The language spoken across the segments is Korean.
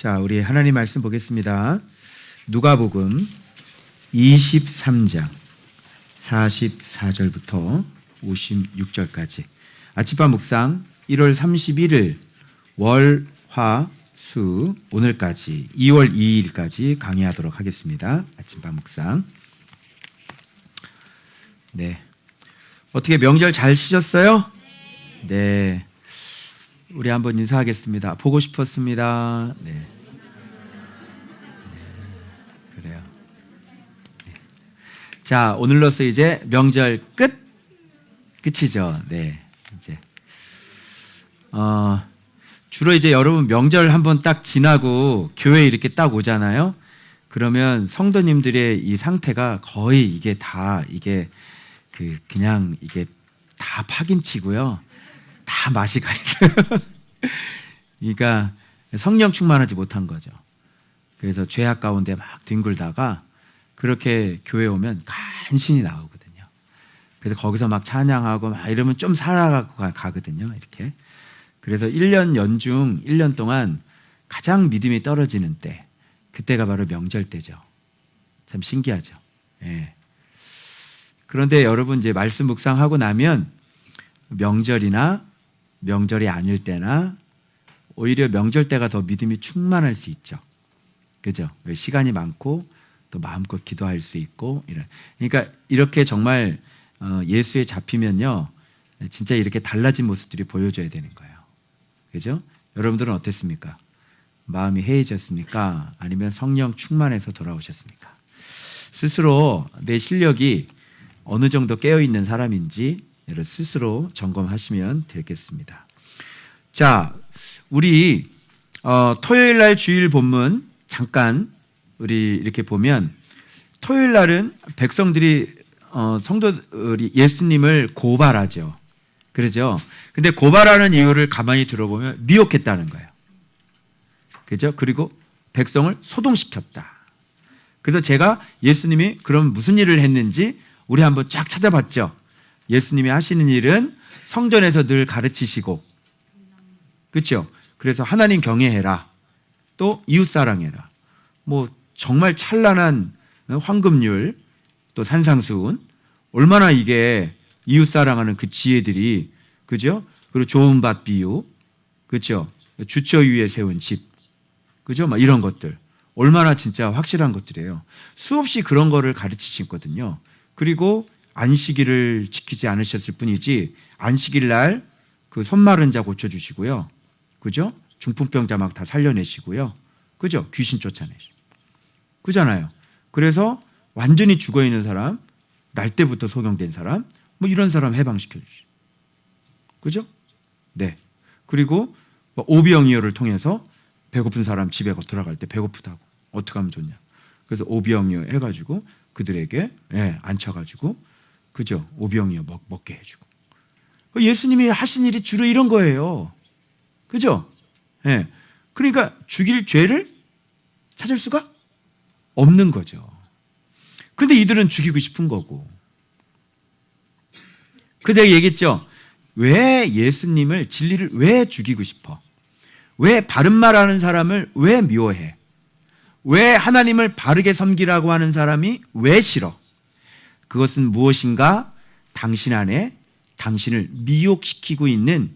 자, 우리 하나님 말씀 보겠습니다. 누가복음 23장 44절부터 56절까지 아침밥 묵상 1월 31일 월, 화, 수 오늘까지 2월 2일까지 강의하도록 하겠습니다. 아침밥 묵상. 네. 어떻게 명절 잘 쉬셨어요? 네. 우리 한번 인사하겠습니다. 보고 싶었습니다. 네. 그래요. 네. 자, 오늘로써 이제 명절 끝이죠. 네. 이제 주로 이제 여러분 명절 한번 딱 지나고 교회 이렇게 딱 오잖아요. 그러면 성도님들의 이 상태가 거의 이게 다 그냥 이게 다 파김치고요. 다 맛이 가 있어요. 그러니까 성령 충만하지 못한 거죠. 그래서 죄악 가운데 막 뒹굴다가 그렇게 교회 오면 간신히 나오거든요. 그래서 거기서 막 찬양하고 막 이러면 좀 살아가고 가거든요. 이렇게. 그래서 1년 연중 1년 동안 가장 믿음이 떨어지는 때, 그때가 바로 명절 때죠. 참 신기하죠. 예. 그런데 여러분 이제 말씀 묵상하고 나면 명절이나 명절이 아닐 때나 오히려 명절 때가 더 믿음이 충만할 수 있죠. 그죠? 왜 시간이 많고 또 마음껏 기도할 수 있고 이런. 그러니까 이렇게 정말 예수에 잡히면요, 진짜 이렇게 달라진 모습들이 보여줘야 되는 거예요. 그죠? 여러분들은 어땠습니까? 마음이 해이졌습니까? 아니면 성령 충만해서 돌아오셨습니까? 스스로 내 실력이 어느 정도 깨어있는 사람인지 스스로 점검하시면 되겠습니다. 자, 우리 토요일 날 주일 본문 잠깐 우리 이렇게 보면, 토요일 날은 백성들이 성도들이 예수님을 고발하죠. 그러죠? 근데 고발하는 이유를 가만히 들어보면 미혹했다는 거예요. 그죠? 그리고 백성을 소동시켰다. 그래서 제가 예수님이 그럼 무슨 일을 했는지 우리 한번 쫙 찾아봤죠. 예수님이 하시는 일은 성전에서 늘 가르치시고, 그렇죠? 그래서 하나님 경외해라, 또 이웃 사랑해라, 뭐 정말 찬란한 황금률, 또 산상수훈, 얼마나 이게 이웃 사랑하는 그 지혜들이, 그죠? 그리고 좋은 밭 비유, 그렇죠? 주처 위에 세운 집, 그죠? 막 이런 것들 얼마나 진짜 확실한 것들이에요. 수없이 그런 거를 가르치시거든요. 그리고 안식일을 지키지 않으셨을 뿐이지 안식일 날 그 손마른 자 고쳐주시고요, 그죠? 중풍병자 막 다 살려내시고요, 그죠? 귀신 쫓아내시고, 그잖아요. 그래서 완전히 죽어있는 사람, 날 때부터 소경된 사람, 뭐 이런 사람 해방시켜주시고, 그죠? 네. 그리고 오병이어를 통해서 배고픈 사람 집에 돌아갈 때 배고프다고 어떻게 하면 좋냐, 그래서 오병이어 해가지고 그들에게 앉혀가지고, 그죠? 오병이어 먹게 해주고. 예수님이 하신 일이 주로 이런 거예요. 그죠? 예. 그러니까 죽일 죄를 찾을 수가 없는 거죠. 근데 이들은 죽이고 싶은 거고. 내가 얘기했죠. 왜 예수님을, 진리를 왜 죽이고 싶어? 왜 바른 말하는 사람을 왜 미워해? 왜 하나님을 바르게 섬기라고 하는 사람이 왜 싫어? 그것은 무엇인가? 당신 안에 당신을 미혹시키고 있는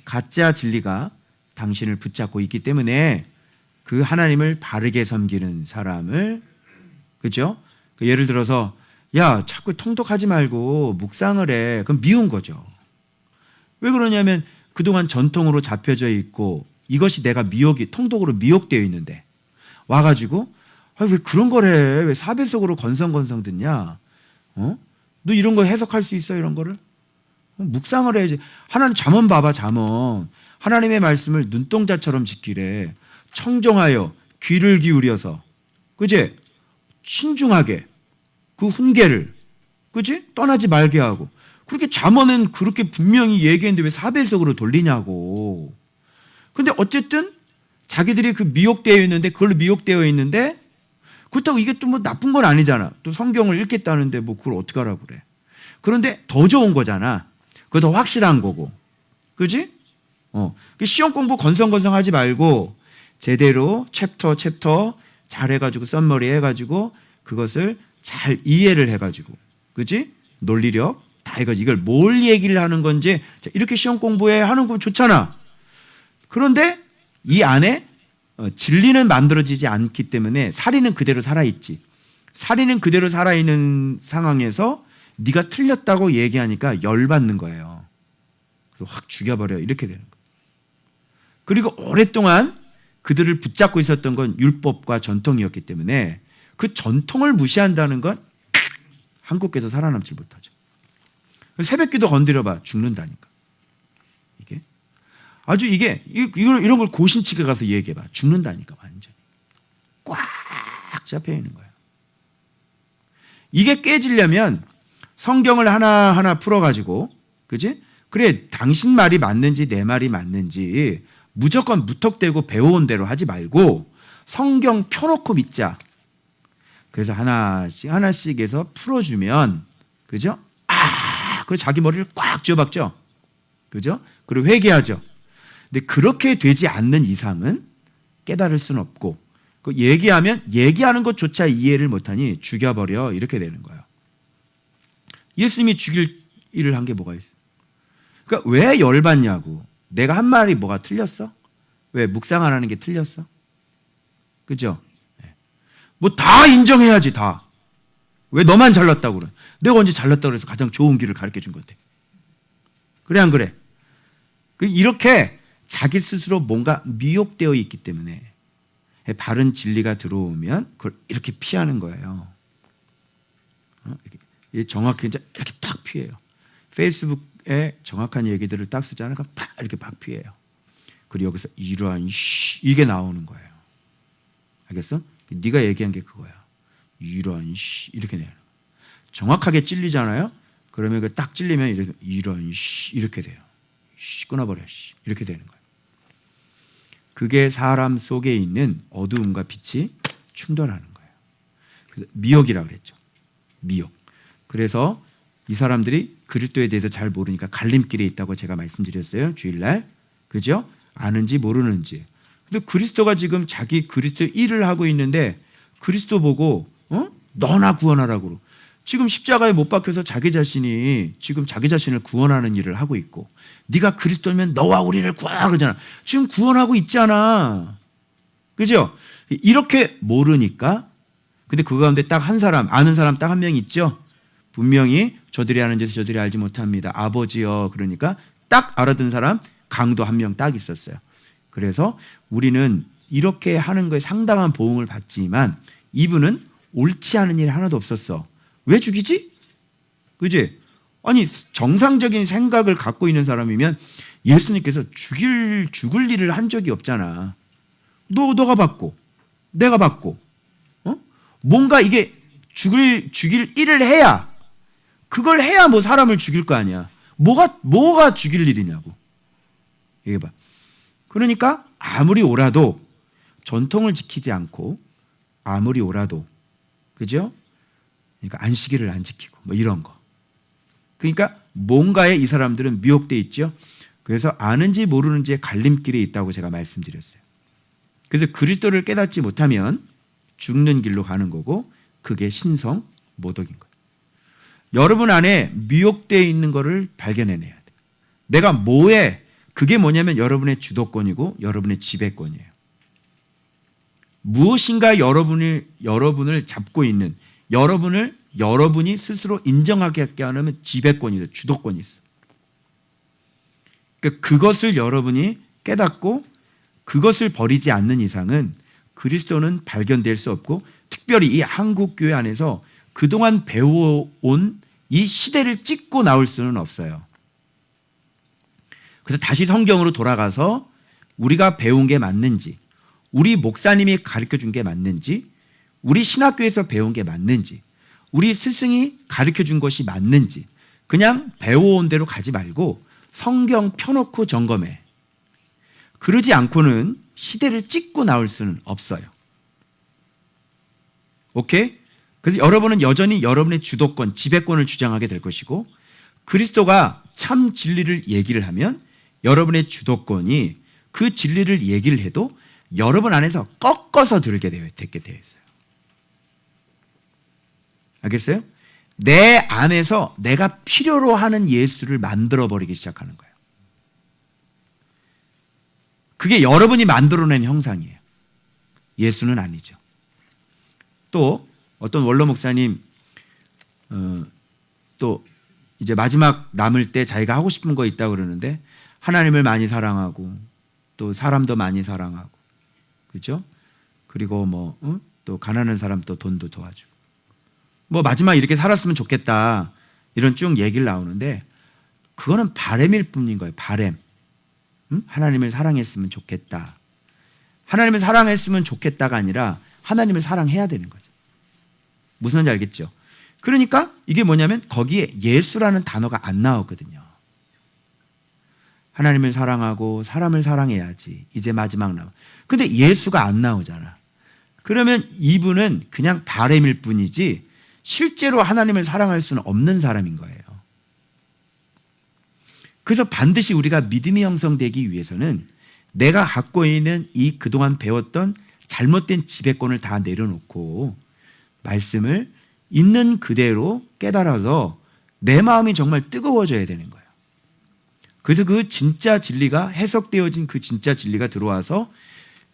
가짜 진리가 당신을 붙잡고 있기 때문에 그 하나님을 바르게 섬기는 사람을, 그죠? 예를 들어서 야, 자꾸 통독하지 말고 묵상을 해. 그럼 미운 거죠. 왜 그러냐면 그동안 전통으로 잡혀져 있고 이것이 내가 통독으로 미혹되어 있는데 와가지고 왜 그런 걸 해? 왜 사배속으로 건성건성 듣냐? 너 이런 거 해석할 수 있어? 이런 거를? 묵상을 해야지. 하나님 잠언 봐봐, 잠언. 하나님의 말씀을 눈동자처럼 지키래. 청정하여 귀를 기울여서, 그지? 신중하게 그 훈계를, 그지? 떠나지 말게 하고. 그렇게 잠언은 그렇게 분명히 얘기했는데 왜 사배속으로 돌리냐고. 근데 어쨌든 자기들이 그 미혹되어 있는데, 그걸로 미혹되어 있는데, 그렇다고 이게 또 뭐 나쁜 건 아니잖아. 또 성경을 읽겠다는데 뭐 그걸 어떻게 하라고 그래. 그런데 더 좋은 거잖아. 그거 더 확실한 거고. 그지? 시험 공부 건성건성 하지 말고 제대로 챕터 잘 해가지고 썸머리 해가지고 그것을 잘 이해를 해가지고, 그지? 논리력 다 해가지고 이걸 뭘 얘기를 하는 건지 이렇게 시험 공부해 하는 건 좋잖아. 그런데 이 안에 진리는 만들어지지 않기 때문에 살인은 그대로 살아있지. 살인은 그대로 살아있는 상황에서 네가 틀렸다고 얘기하니까 열받는 거예요. 그래서 확 죽여버려 이렇게 되는 거예요. 그리고 오랫동안 그들을 붙잡고 있었던 건 율법과 전통이었기 때문에 그 전통을 무시한다는 건 한국에서 살아남지 못하죠. 새벽기도 건드려봐 죽는다니까. 이게 아주 이런 걸 고신측에 가서 얘기해봐 죽는다니까. 완전히 꽉 잡혀 있는 거예요. 이게 깨지려면 성경을 하나하나 풀어가지고, 그지? 그래, 당신 말이 맞는지 내 말이 맞는지 무조건 무턱대고 배워온 대로 하지 말고 성경 펴놓고 믿자. 그래서 하나씩 해서 풀어주면, 그죠? 그래서 자기 머리를 꽉 쥐어박죠. 그죠? 그리고 회개하죠. 근데 그렇게 되지 않는 이상은 깨달을 수는 없고, 얘기하는 것조차 이해를 못하니 죽여버려 이렇게 되는 거예요. 예수님이 죽일 일을 한 게 뭐가 있어요? 그러니까 왜 열받냐고. 내가 한 말이 뭐가 틀렸어? 왜 묵상 안 하는 게 틀렸어? 그죠? 뭐 다 인정해야지 다. 왜 너만 잘났다고 그래? 내가 언제 잘났다고 그래서 가장 좋은 길을 가르쳐 준 건데. 그래 안 그래? 이렇게 자기 스스로 뭔가 미혹되어 있기 때문에 바른 진리가 들어오면 그걸 이렇게 피하는 거예요. 정확히 이렇게 딱 피해요. 페이스북에 정확한 얘기들을 딱 쓰잖아요. 팍 이렇게 막 피해요. 그리고 여기서 이러한 이게 나오는 거예요. 알겠어? 네가 얘기한 게 그거야. 이러한 이렇게 내요. 정확하게 찔리잖아요. 그러면 그 딱 찔리면 이러한 이렇게 돼요. 끊어버려 이렇게 되는 거예요. 그게 사람 속에 있는 어두움과 빛이 충돌하는 거예요. 그래서 미혹이라고 그랬죠. 미혹. 그래서 이 사람들이 그리스도에 대해서 잘 모르니까 갈림길에 있다고 제가 말씀드렸어요. 주일날. 그죠? 아는지 모르는지. 근데 그리스도가 지금 자기 그리스도 일을 하고 있는데 그리스도 보고 너나 구원하라고. 지금 십자가에 못 박혀서 자기 자신을 구원하는 일을 하고 있고, 네가 그리스도면 너와 우리를 구하라 그러잖아. 지금 구원하고 있잖아. 그죠? 이렇게 모르니까. 근데 그 가운데 딱 한 사람, 아는 사람 딱 한 명 있죠. 분명히 저들이 아는 짓을 저들이 알지 못합니다. 아버지여. 그러니까 딱 알아듣는 사람 강도 한 명 딱 있었어요. 그래서 우리는 이렇게 하는 거에 상당한 보응을 받지만 이분은 옳지 않은 일이 하나도 없었어. 왜 죽이지? 그지? 아니 정상적인 생각을 갖고 있는 사람이면 예수님께서 죽을 일을 한 적이 없잖아. 너가 받고 내가 받고 뭔가 이게 죽일 일을 해야, 그걸 해야 뭐 사람을 죽일 거 아니야. 뭐가 죽일 일이냐고. 얘기해봐. 그러니까 아무리 옳아도 전통을 지키지 않고, 아무리 옳아도, 그죠? 그러니까 안식일을 안 지키고 뭐 이런 거. 그러니까 뭔가에 이 사람들은 미혹돼 있죠. 그래서 아는지 모르는지의 갈림길에 있다고 제가 말씀드렸어요. 그래서 그리스도를 깨닫지 못하면 죽는 길로 가는 거고, 그게 신성 모독인 거예요. 여러분 안에 미혹되어 있는 거를 발견해내야 돼. 내가 뭐에, 그게 뭐냐면 여러분의 주도권이고 여러분의 지배권이에요. 무엇인가 여러분을 잡고 있는, 여러분이 스스로 인정하게 하는 지배권이 있어, 주도권이 있어. 그러니까 그것을 여러분이 깨닫고 그것을 버리지 않는 이상은 그리스도는 발견될 수 없고, 특별히 이 한국 교회 안에서 그동안 배워온 이 시대를 찍고 나올 수는 없어요. 그래서 다시 성경으로 돌아가서 우리가 배운 게 맞는지, 우리 목사님이 가르쳐준 게 맞는지, 우리 신학교에서 배운 게 맞는지, 우리 스승이 가르쳐준 것이 맞는지 그냥 배워온 대로 가지 말고 성경 펴놓고 점검해. 그러지 않고는 시대를 찍고 나올 수는 없어요. 오케이? 그래서 여러분은 여전히 여러분의 주도권, 지배권을 주장하게 될 것이고, 그리스도가 참 진리를 얘기를 하면 여러분의 주도권이 그 진리를 얘기를 해도 여러분 안에서 꺾어서 됐게 되어 있어요. 알겠어요? 내 안에서 내가 필요로 하는 예수를 만들어버리기 시작하는 거예요. 그게 여러분이 만들어낸 형상이에요. 예수는 아니죠. 또 어떤 원로 목사님 또 이제 마지막 남을 때 자기가 하고 싶은 거 있다고 그러는데 하나님을 많이 사랑하고 또 사람도 많이 사랑하고 그렇죠? 그리고 또 가난한 사람 또 돈도 도와주고 마지막 이렇게 살았으면 좋겠다 이런 쭉 얘기를 나오는데 그거는 바램일 뿐인 거예요. 바램. 하나님을 사랑했으면 좋겠다. 하나님을 사랑했으면 좋겠다가 아니라 하나님을 사랑해야 되는 거죠. 무슨 말인지 알겠죠? 그러니까 이게 뭐냐면 거기에 예수라는 단어가 안 나오거든요. 하나님을 사랑하고 사람을 사랑해야지. 이제 마지막 남. 근데 예수가 안 나오잖아. 그러면 이분은 그냥 바램일 뿐이지 실제로 하나님을 사랑할 수는 없는 사람인 거예요. 그래서 반드시 우리가 믿음이 형성되기 위해서는 내가 갖고 있는 이 그동안 배웠던 잘못된 지배권을 다 내려놓고 말씀을 있는 그대로 깨달아서 내 마음이 정말 뜨거워져야 되는 거예요. 그래서 그 진짜 진리가 해석되어진 그 진짜 진리가 들어와서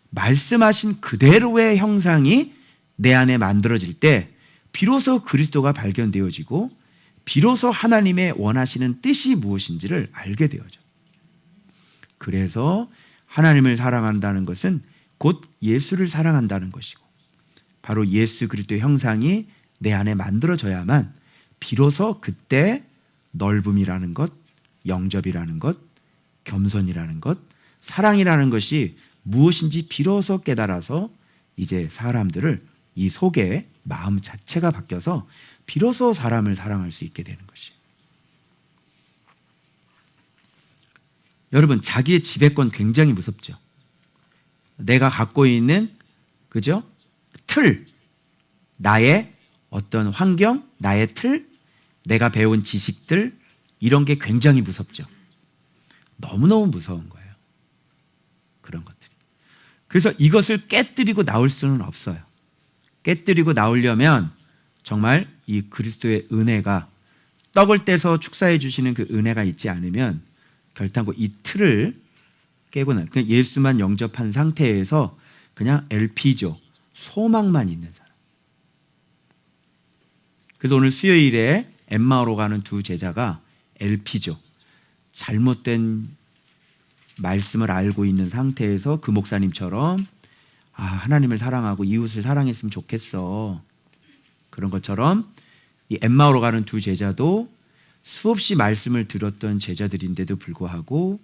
말씀하신 그대로의 형상이 내 안에 만들어질 때 비로소 그리스도가 발견되어지고 비로소 하나님의 원하시는 뜻이 무엇인지를 알게 되어져. 그래서 하나님을 사랑한다는 것은 곧 예수를 사랑한다는 것이고 바로 예수 그리스도의 형상이 내 안에 만들어져야만 비로소 그때 넓음이라는 것, 영접이라는 것, 겸손이라는 것, 사랑이라는 것이 무엇인지 비로소 깨달아서 이제 사람들을 이 속에 마음 자체가 바뀌어서 비로소 사람을 사랑할 수 있게 되는 것이에요. 여러분, 자기의 지배권 굉장히 무섭죠. 내가 갖고 있는 그죠? 틀, 나의 어떤 환경, 나의 틀, 내가 배운 지식들 이런 게 굉장히 무섭죠. 너무너무 무서운 거예요. 그런 것들이. 그래서 이것을 깨뜨리고 나올 수는 없어요. 깨뜨리고 나오려면 정말 이 그리스도의 은혜가 떡을 떼서 축사해 주시는 그 은혜가 있지 않으면 결단코 이 틀을 깨고 그냥 예수만 영접한 상태에서 그냥 LP죠. 소망만 있는 사람. 그래서 오늘 수요일에 엠마오로 가는 두 제자가 LP죠. 잘못된 말씀을 알고 있는 상태에서 그 목사님처럼 하나님을 사랑하고 이웃을 사랑했으면 좋겠어. 그런 것처럼 이 엠마오로 가는 두 제자도 수없이 말씀을 들었던 제자들인데도 불구하고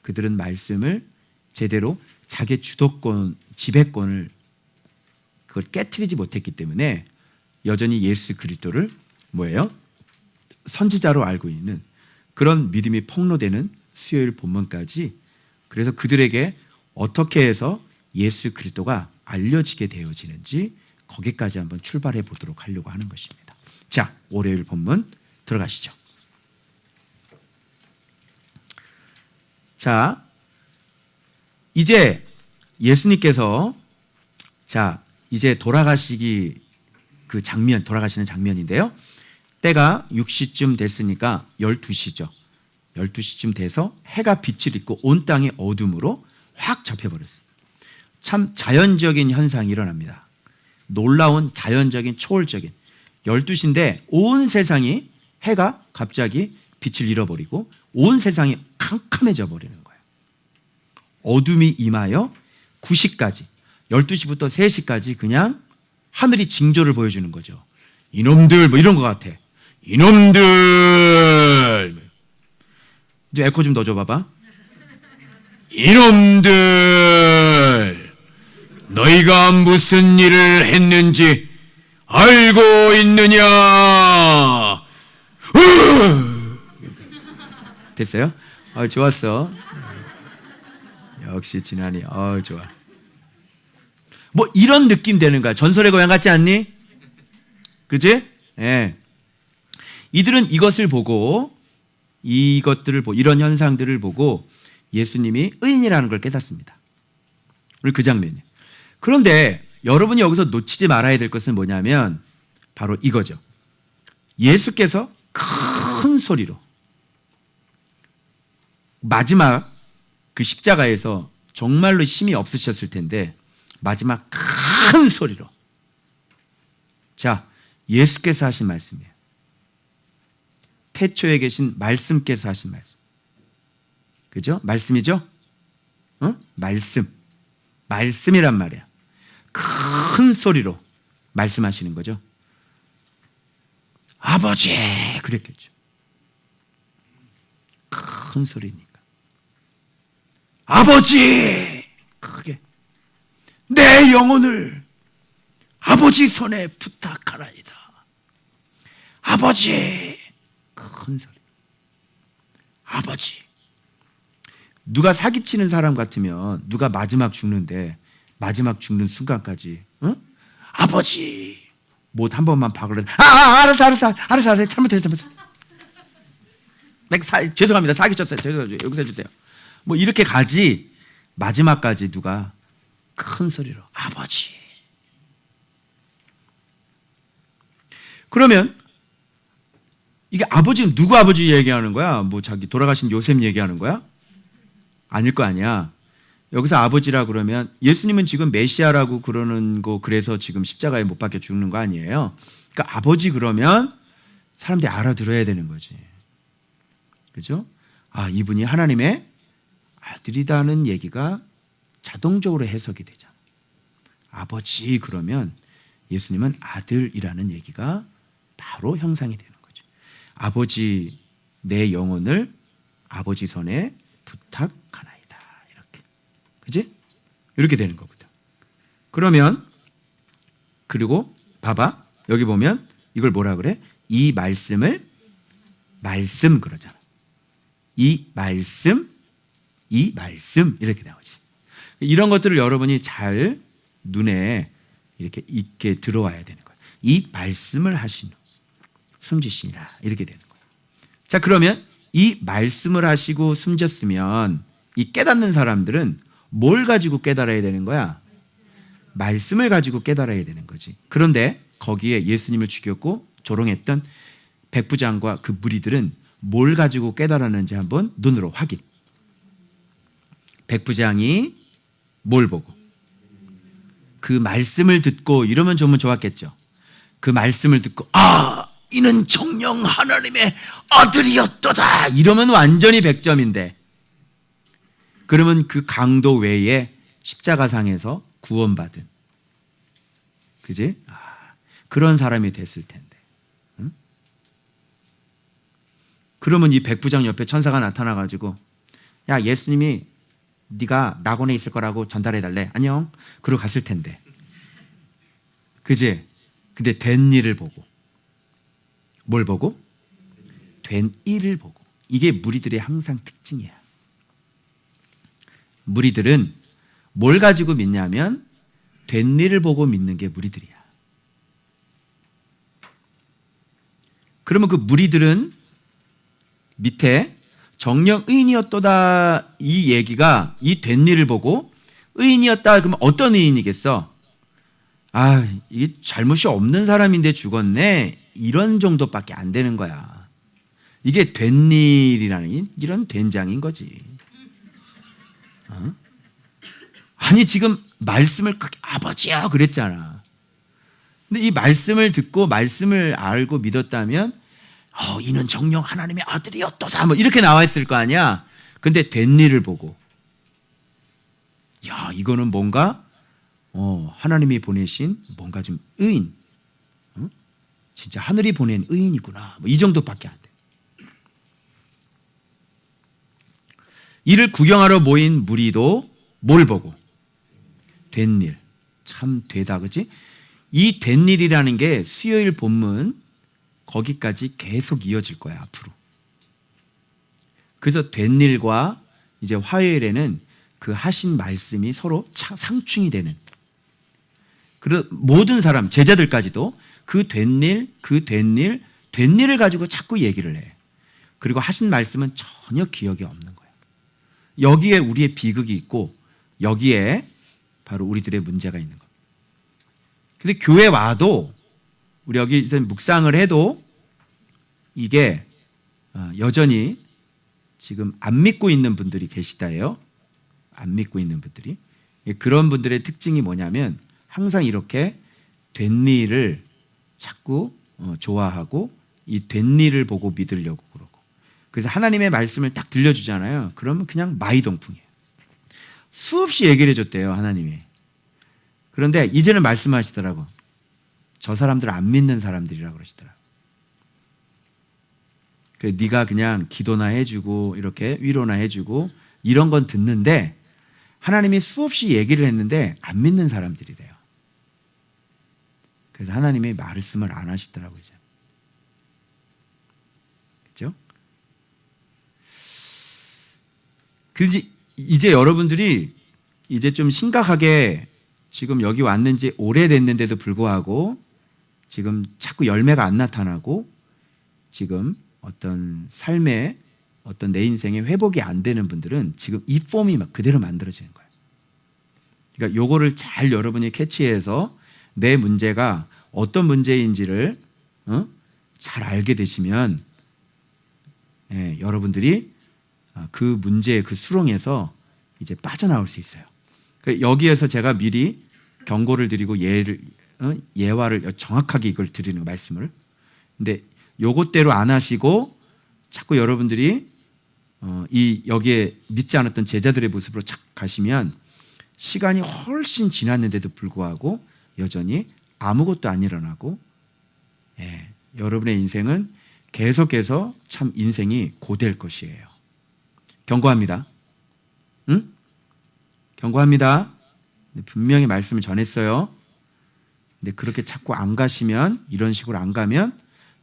그들은 말씀을 제대로 자기 주도권, 지배권을 그걸 깨트리지 못했기 때문에 여전히 예수 그리스도를 뭐예요? 선지자로 알고 있는 그런 믿음이 폭로되는 수요일 본문까지 그래서 그들에게 어떻게 해서 예수 그리스도가 알려지게 되어지는지 거기까지 한번 출발해 보도록 하려고 하는 것입니다. 자, 월요일 본문 들어가시죠. 자, 이제 예수님께서 이제 돌아가시는 장면인데요. 때가 6시쯤 됐으니까 12시죠. 12시쯤 돼서 해가 빛을 잃고 온 땅이 어둠으로 확 잡혀버렸어요. 참 자연적인 현상이 일어납니다. 놀라운 자연적인 초월적인 12시인데 온 세상이 해가 갑자기 빛을 잃어버리고 온 세상이 캄캄해져 버리는 거예요. 어둠이 임하여 9시까지 12시부터 3시까지 그냥 하늘이 징조를 보여주는 거죠. 이놈들 이런 것 같아. 이놈들 이제 에코 좀 넣어줘 봐봐. 이놈들 너희가 무슨 일을 했는지 알고 있느냐? 됐어요? 좋았어. 역시 진한이. 좋아. 이런 느낌 되는 거야. 전설의 고향 같지 않니? 그지? 예. 이들은 이것을 보고 이런 현상들을 보고 예수님이 의인이라는 걸 깨닫습니다. 우리 그 장면이에요. 그런데 여러분이 여기서 놓치지 말아야 될 것은 뭐냐면 바로 이거죠. 예수께서 큰 소리로 마지막 그 십자가에서 정말로 힘이 없으셨을 텐데 마지막 큰 소리로, 자, 예수께서 하신 말씀이에요. 태초에 계신 말씀께서 하신 말씀. 그죠? 말씀이죠? 말씀이란 말이야. 큰 소리로 말씀하시는 거죠. 아버지! 그랬겠죠. 큰 소리니까. 아버지! 크게. 내 영혼을 아버지 손에 부탁하나이다. 아버지! 큰 소리. 아버지. 누가 사기치는 사람 같으면 누가 마지막 죽는데 마지막 죽는 순간까지 아버지 못 한 번만 박으려. 알았어 잘못했어. 죄송합니다. 사기쳤어요. 죄송해요. 여기서 해주세요. 뭐 이렇게 가지 마지막까지 누가 큰 소리로 아버지. 그러면 이게 아버지는 누구 아버지 얘기하는 거야? 뭐 자기 돌아가신 요셉 얘기하는 거야? 아닐 거 아니야. 여기서 아버지라 그러면 예수님은 지금 메시아라고 그러는 거, 그래서 지금 십자가에 못 박혀 죽는 거 아니에요. 그러니까 아버지 그러면 사람들이 알아들어야 되는 거지. 그죠? 아, 이분이 하나님의 아들이다는 얘기가 자동적으로 해석이 되잖아. 아버지 그러면 예수님은 아들이라는 얘기가 바로 형상이 되는 거죠. 아버지, 내 영혼을 아버지 손에 부탁하나이다. 이렇게. 그지? 이렇게 되는 거거든. 그러면, 그리고 봐봐. 여기 보면 이걸 뭐라 그래? 이 말씀을 말씀 그러잖아. 이 말씀 이렇게 나오지. 이런 것들을 여러분이 잘 눈에 이렇게 있게 들어와야 되는 거예요. 이 말씀을 하시노 숨지시니라 이렇게 되는 거예요. 자, 그러면 이 말씀을 하시고 숨졌으면 이 깨닫는 사람들은 뭘 가지고 깨달아야 되는 거야? 말씀을 가지고 깨달아야 되는 거지. 그런데 거기에 예수님을 죽였고 조롱했던 백부장과 그 무리들은 뭘 가지고 깨달았는지 한번 눈으로 확인. 백부장이 뭘 보고? 그 말씀을 듣고 이러면 좀 좋았겠죠. 그 말씀을 듣고 아, 이는 정녕 하나님의 아들이었도다 이러면 완전히 100점인데, 그러면 그 강도 외에 십자가상에서 구원받은, 그지? 그런 사람이 됐을 텐데. 응? 그러면 이 백부장 옆에 천사가 나타나가지고 야, 예수님이 네가 낙원에 있을 거라고 전달해달래. 안녕. 그러고 갔을 텐데. 그지? 근데 된 일을 보고. 뭘 보고? 된 일을 보고. 이게 무리들의 항상 특징이야. 무리들은 뭘 가지고 믿냐면 된 일을 보고 믿는 게 무리들이야. 그러면 그 무리들은 밑에 정녕 의인이었도다 이 얘기가 이 된 일을 보고 의인이었다 그러면 어떤 의인이겠어? 아, 이게 잘못이 없는 사람인데 죽었네 이런 정도밖에 안 되는 거야. 이게 된 일이라는 이런 된장인 거지. 아니 지금 말씀을 아버지야 그랬잖아. 근데 이 말씀을 듣고 말씀을 알고 믿었다면 이는 정녕 하나님의 아들이었도다 뭐 이렇게 나와 있을 거 아니야. 근데 된 일을 보고 야, 이거는 뭔가 하나님이 보내신 뭔가 좀 의인, 진짜 하늘이 보낸 의인이구나 뭐 이 정도밖에 안 돼. 이를 구경하러 모인 무리도 뭘 보고? 된 일. 참 되다, 그치? 이 된 일이라는 게 수요일 본문 거기까지 계속 이어질 거야, 앞으로. 그래서 된 일과 이제 화요일에는 그 하신 말씀이 서로 상충이 되는. 그래서 모든 사람, 제자들까지도 그 된 일을 가지고 자꾸 얘기를 해. 그리고 하신 말씀은 전혀 기억이 없는 거야. 여기에 우리의 비극이 있고 여기에 바로 우리들의 문제가 있는 겁니다. 근데 교회 와도 우리 여기서 묵상을 해도 이게 여전히 지금 안 믿고 있는 분들이 계시다예요. 안 믿고 있는 분들이. 그런 분들의 특징이 뭐냐면 항상 이렇게 된 일을 자꾸 좋아하고 이 된 일을 보고 믿으려고 그러고, 그래서 하나님의 말씀을 딱 들려주잖아요. 그러면 그냥 마이동풍이에요. 수없이 얘기를 해줬대요, 하나님이. 그런데 이제는 말씀하시더라고. 저 사람들은 안 믿는 사람들이라고 그러시더라고. 네가 그냥 기도나 해주고 이렇게 위로나 해주고 이런 건 듣는데 하나님이 수없이 얘기를 했는데 안 믿는 사람들이래요. 그래서 하나님이 말씀을 안 하시더라고요. 그렇죠? 그런지 이제 여러분들이 이제 좀 심각하게 지금 여기 왔는지 오래됐는데도 불구하고 지금 자꾸 열매가 안 나타나고 지금 어떤 삶의 어떤 내 인생의 회복이 안 되는 분들은 지금 이 폼이 막 그대로 만들어지는 거예요. 그러니까 요거를 잘 여러분이 캐치해서 내 문제가 어떤 문제인지를 잘 알게 되시면 여러분들이 그 문제의 그 수렁에서 이제 빠져나올 수 있어요. 그러니까 여기에서 제가 미리 경고를 드리고 예화를 정확하게 이걸 드리는 말씀을. 근데 요것대로 안 하시고 자꾸 여러분들이 여기에 믿지 않았던 제자들의 모습으로 가시면 시간이 훨씬 지났는데도 불구하고 여전히 아무것도 안 일어나고, 여러분의 인생은 계속해서 참 인생이 고될 것이에요. 경고합니다. 응? 경고합니다. 분명히 말씀을 전했어요. 근데 그렇게 자꾸 안 가시면, 이런 식으로 안 가면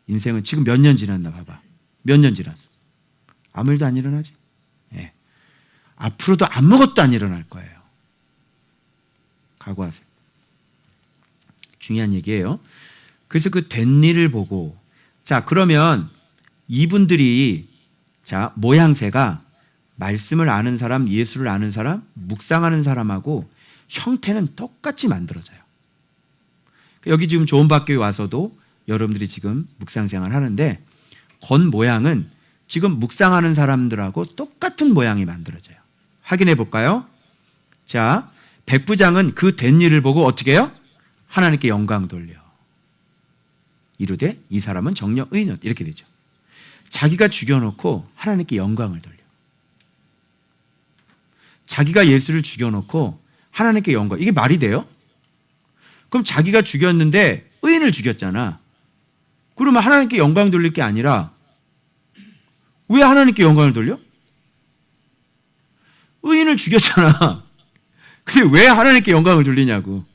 인생은 지금 몇 년 지났나 봐봐. 몇 년 지났어. 아무 일도 안 일어나지. 앞으로도 아무것도 안 일어날 거예요. 각오하세요. 중요한 얘기예요. 그래서 그 된 일을 보고, 자, 그러면 이분들이, 자, 모양새가 말씀을 아는 사람, 예수를 아는 사람, 묵상하는 사람하고 형태는 똑같이 만들어져요. 여기 지금 좋은 학교에 와서도 여러분들이 지금 묵상생활 하는데 겉 모양은 지금 묵상하는 사람들하고 똑같은 모양이 만들어져요. 확인해 볼까요? 자, 백부장은 그 된 일을 보고 어떻게 해요? 하나님께 영광 돌려. 이르되 이 사람은 정령 의인이었다. 이렇게 되죠. 자기가 죽여놓고 하나님께 영광을 돌려. 자기가 예수를 죽여놓고 하나님께 영광. 이게 말이 돼요? 그럼 자기가 죽였는데 의인을 죽였잖아. 그러면 하나님께 영광 돌릴 게 아니라 왜 하나님께 영광을 돌려? 의인을 죽였잖아. 근데 왜 하나님께 영광을 돌리냐고.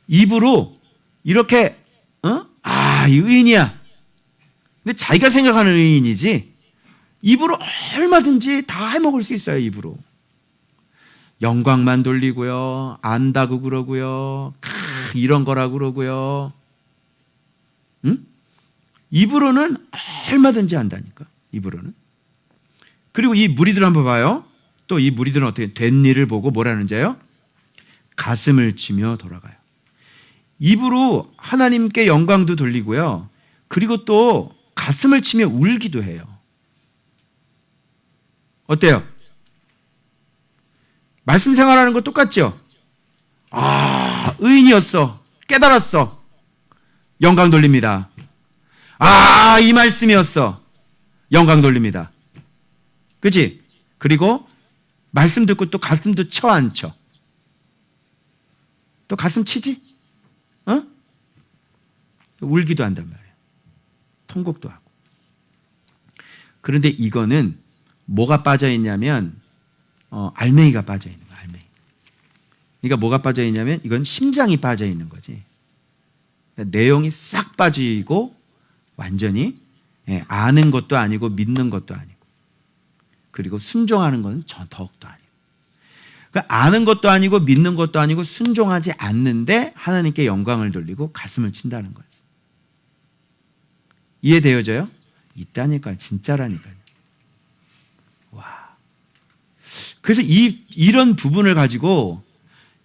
입으로 이렇게 이 의인이야. 근데 자기가 생각하는 의인이지 입으로 얼마든지 다 해먹을 수 있어요. 입으로 영광만 돌리고요, 안다고 그러고요, 이런 거라고 그러고요. 입으로는 얼마든지 한다니까. 입으로는. 그리고 이 무리들 한번 봐요. 또 이 무리들은 어떻게 된 일을 보고 뭐라는지요? 가슴을 치며 돌아가요. 입으로 하나님께 영광도 돌리고요. 그리고 또 가슴을 치며 울기도 해요. 어때요? 말씀 생활하는 거 똑같죠? 의인이었어. 깨달았어. 영광 돌립니다. 이 말씀이었어. 영광 돌립니다. 그치? 그리고 말씀 듣고 또 가슴도 쳐 안 쳐? 또 가슴 치지? 울기도 한단 말이에요. 통곡도 하고. 그런데 이거는 뭐가 빠져 있냐면 알맹이가 빠져 있는 거야. 알맹이. 그러니까 뭐가 빠져 있냐면 이건 심장이 빠져 있는 거지. 그러니까 내용이 싹 빠지고 완전히 아는 것도 아니고 믿는 것도 아니고 그리고 순종하는 건 더욱도 아니고. 그러니까 아는 것도 아니고 믿는 것도 아니고 순종하지 않는데 하나님께 영광을 돌리고 가슴을 친다는 거예요. 이해되어져요? 있다니까요. 진짜라니까요. 와. 그래서 이런 부분을 가지고,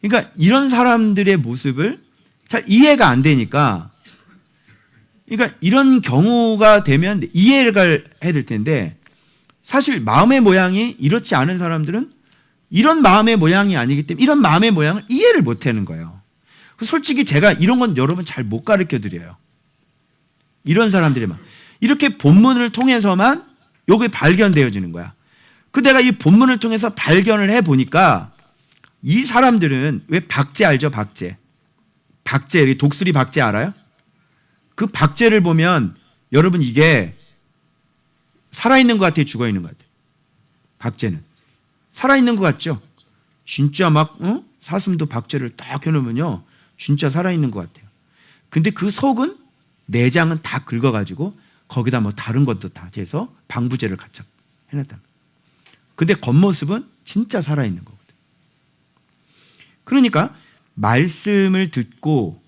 그러니까 이런 사람들의 모습을 잘 이해가 안 되니까, 그러니까 이런 경우가 되면 이해를 해야 될 텐데, 사실 마음의 모양이 이렇지 않은 사람들은 이런 마음의 모양이 아니기 때문에 이런 마음의 모양을 이해를 못 하는 거예요. 솔직히 제가 이런 건 여러분 잘 못 가르쳐 드려요. 이런 사람들이만. 이렇게 본문을 통해서만 요게 발견되어지는 거야. 그 내가 이 본문을 통해서 발견을 해 보니까 이 사람들은 왜 박제 알죠? 박제. 박제, 독수리 박제 알아요? 그 박제를 보면 여러분 이게 살아있는 것 같아요? 죽어있는 것 같아요? 박제는. 살아있는 것 같죠? 진짜 막 사슴도 박제를 딱 해놓으면요. 진짜 살아있는 것 같아요. 근데 그 속은 내장은 다 긁어가지고 거기다 뭐 다른 것도 다 해서 방부제를 같이 해놨다. 근데 겉모습은 진짜 살아있는 거거든. 그러니까 말씀을 듣고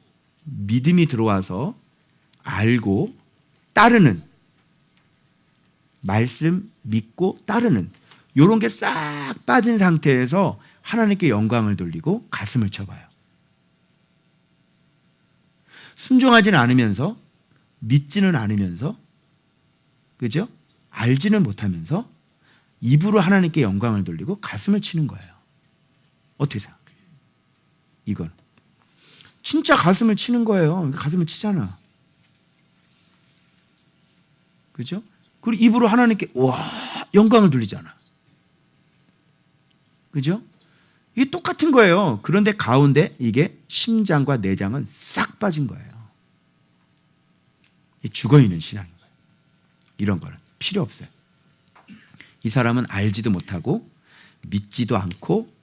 믿음이 들어와서 알고 따르는, 말씀 믿고 따르는 이런 게 싹 빠진 상태에서 하나님께 영광을 돌리고 가슴을 쳐봐요. 순종하지는 않으면서, 믿지는 않으면서, 그죠? 알지는 못하면서 입으로 하나님께 영광을 돌리고 가슴을 치는 거예요. 어떻게 생각해요? 이건 진짜 가슴을 치는 거예요. 가슴을 치잖아. 그죠? 그리고 입으로 하나님께 와 영광을 돌리잖아. 그죠? 이게 똑같은 거예요. 그런데 가운데 이게 심장과 내장은 싹 빠진 거예요. 죽어있는 신앙인 거예요. 이런 거는 필요 없어요. 이 사람은 알지도 못하고 믿지도 않고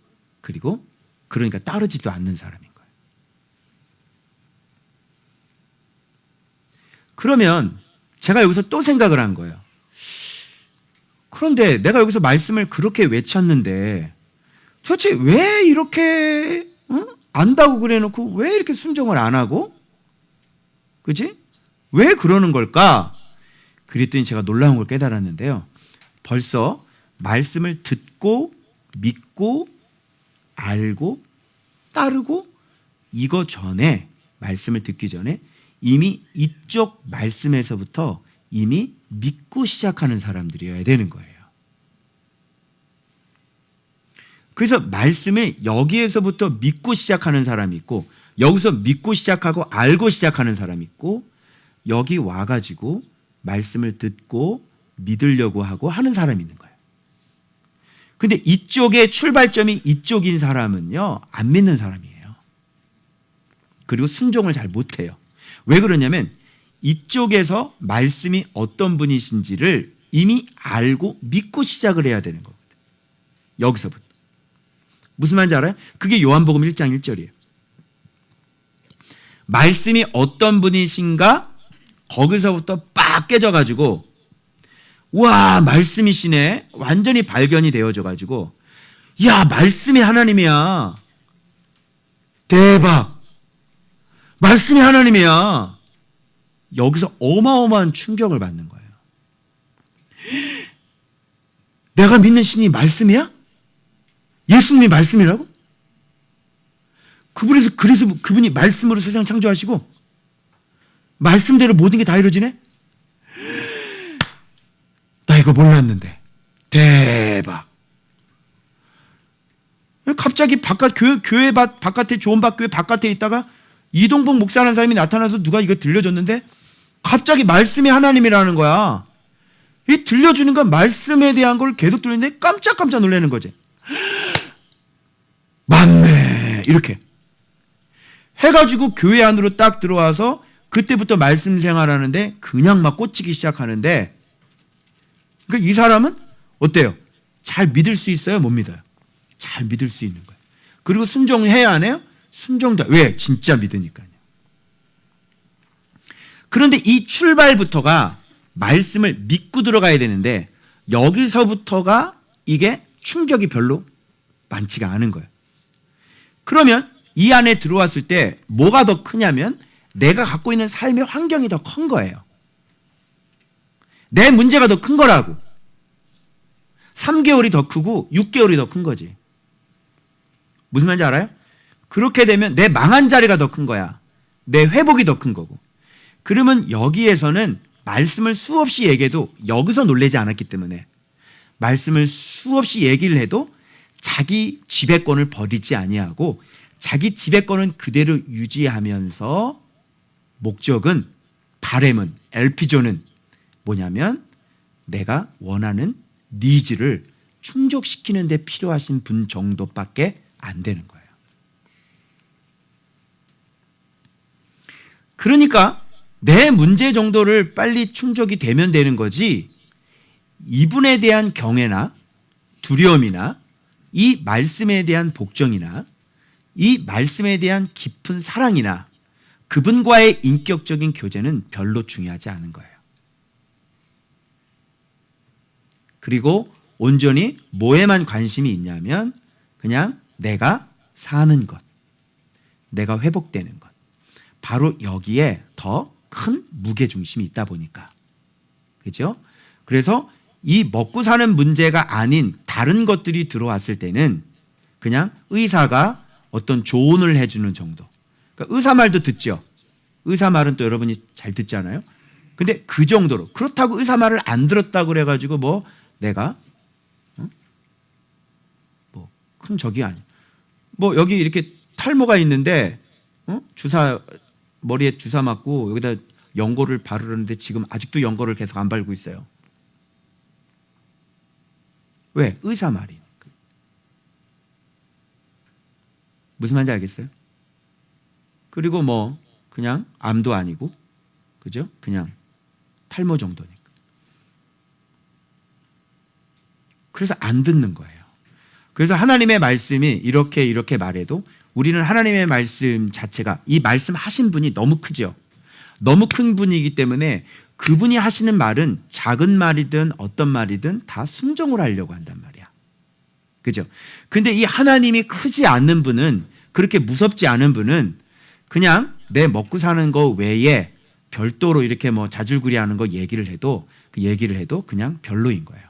그리고 그러니까 따르지도 않는 사람인 거예요. 그러면 제가 여기서 또 생각을 한 거예요. 그런데 내가 여기서 말씀을 그렇게 외쳤는데 도대체 왜 이렇게 안다고 그래놓고 왜 이렇게 순종을 안 하고? 그지? 왜 그러는 걸까? 그랬더니 제가 놀라운 걸 깨달았는데요. 벌써 말씀을 듣고 믿고 알고 따르고 이거 전에 말씀을 듣기 전에 이미 이쪽 말씀에서부터 이미 믿고 시작하는 사람들이어야 되는 거예요. 그래서 말씀을 여기에서부터 믿고 시작하는 사람이 있고 여기서 믿고 시작하고 알고 시작하는 사람이 있고 여기 와가지고 말씀을 듣고 믿으려고 하고 하는 사람이 있는 거예요. 근데 이쪽의 출발점이 이쪽인 사람은요, 안 믿는 사람이에요. 그리고 순종을 잘 못해요. 왜 그러냐면 이쪽에서 말씀이 어떤 분이신지를 이미 알고 믿고 시작을 해야 되는 거거든요. 여기서부터. 무슨 말인지 알아요? 그게 요한복음 1장 1절이에요. 말씀이 어떤 분이신가? 거기서부터 빡 깨져가지고 와 말씀이시네 완전히 발견이 되어져가지고 야 말씀이 하나님이야 대박 말씀이 하나님이야 여기서 어마어마한 충격을 받는 거예요. 내가 믿는 신이 말씀이야? 예수님이 말씀이라고? 그래서 그분이 말씀으로 세상 창조하시고 말씀대로 모든 게 다 이루어지네? 나 이거 몰랐는데 대박. 갑자기 교회 바깥에 조원박교회 바깥에 있다가 이동복 목사라는 사람이 나타나서 누가 이거 들려줬는데 갑자기 말씀이 하나님이라는 거야. 이 들려주는 건 말씀에 대한 걸 계속 들리는데 깜짝깜짝 놀라는 거지. 맞네 이렇게 해가지고 교회 안으로 딱 들어와서 그때부터 말씀 생활하는데 그냥 막 꽂히기 시작하는데 그러니까 이 사람은 어때요? 잘 믿을 수 있어요? 못 믿어요? 잘 믿을 수 있는 거예요. 그리고 순종해야 안 해요? 순종도 왜? 진짜 믿으니까요. 그런데 이 출발부터가 말씀을 믿고 들어가야 되는데 여기서부터가 이게 충격이 별로 많지가 않은 거예요. 그러면 이 안에 들어왔을 때 뭐가 더 크냐면 내가 갖고 있는 삶의 환경이 더 큰 거예요. 내 문제가 더 큰 거라고. 3개월이 더 크고 6개월이 더 큰 거지. 무슨 말인지 알아요? 그렇게 되면 내 망한 자리가 더 큰 거야. 내 회복이 더 큰 거고. 그러면 여기에서는 말씀을 수없이 얘기해도 여기서 놀라지 않았기 때문에 말씀을 수없이 얘기를 해도 자기 지배권을 버리지 아니하고 자기 지배권은 그대로 유지하면서 목적은 바램은 LP조는 뭐냐면 내가 원하는 니즈를 충족시키는 데 필요하신 분 정도밖에 안 되는 거예요. 그러니까 내 문제 정도를 빨리 충족이 되면 되는 거지 이분에 대한 경외나 두려움이나 이 말씀에 대한 복종이나 이 말씀에 대한 깊은 사랑이나 그분과의 인격적인 교제는 별로 중요하지 않은 거예요. 그리고 온전히 뭐에만 관심이 있냐면 그냥 내가 사는 것, 내가 회복되는 것. 바로 여기에 더 큰 무게중심이 있다 보니까. 그죠? 그래서 이 먹고 사는 문제가 아닌 다른 것들이 들어왔을 때는 그냥 의사가 어떤 조언을 해주는 정도. 그러니까 의사 말도 듣죠. 의사 말은 또 여러분이 잘 듣잖아요. 근데 그 정도로. 그렇다고 의사 말을 안 들었다고 그래가지고 뭐 내가 뭐 큰 적이 아니야. 뭐 여기 이렇게 탈모가 있는데 머리에 주사 맞고 여기다 연고를 바르는데 지금 아직도 연고를 계속 안 바르고 있어요. 왜? 의사 말이니까. 무슨 말인지 알겠어요? 그리고 뭐 그냥 암도 아니고 그죠? 그냥 탈모 정도니까. 그래서 안 듣는 거예요. 그래서 하나님의 말씀이 이렇게 말해도 우리는 하나님의 말씀 자체가 이 말씀하신 분이 너무 크죠. 너무 큰 분이기 때문에 그분이 하시는 말은 작은 말이든 어떤 말이든 다 순종을 하려고 한단 말이야. 그죠? 근데 이 하나님이 크지 않는 분은 그렇게 무섭지 않은 분은 그냥 내 먹고 사는 거 외에 별도로 이렇게 뭐 자질구레하는 거 얘기를 해도 그냥 별로인 거예요.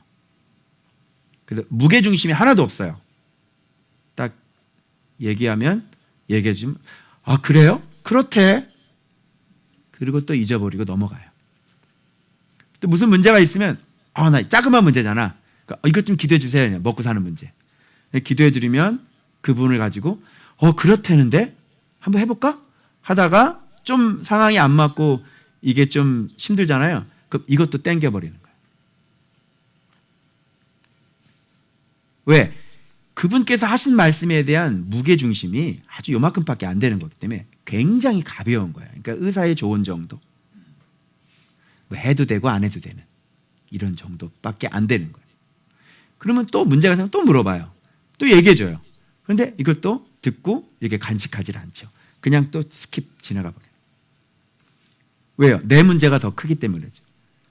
그래서 무게중심이 하나도 없어요. 딱 얘기하면 얘기해 주면 아 그래요? 그렇대. 그리고 또 잊어버리고 넘어가요. 또 무슨 문제가 있으면 나 자그마한 문제잖아. 그러니까 이것 좀 기도해 주세요. 먹고 사는 문제. 기도해 드리면 그분을 가지고 그렇다는데 한번 해볼까? 하다가 좀 상황이 안 맞고 이게 좀 힘들잖아요. 그럼 이것도 땡겨버리는 거예요. 왜? 그분께서 하신 말씀에 대한 무게중심이 아주 요만큼밖에 안 되는 거기 때문에 굉장히 가벼운 거예요. 그러니까 의사의 조언 정도. 뭐 해도 되고 안 해도 되는 이런 정도밖에 안 되는 거예요. 그러면 또 문제가 생기면 또 물어봐요. 또 얘기해줘요. 그런데 이걸 또 듣고 이렇게 간직하지 않죠. 그냥 또 스킵 지나가 버려요. 왜요? 내 문제가 더 크기 때문이죠.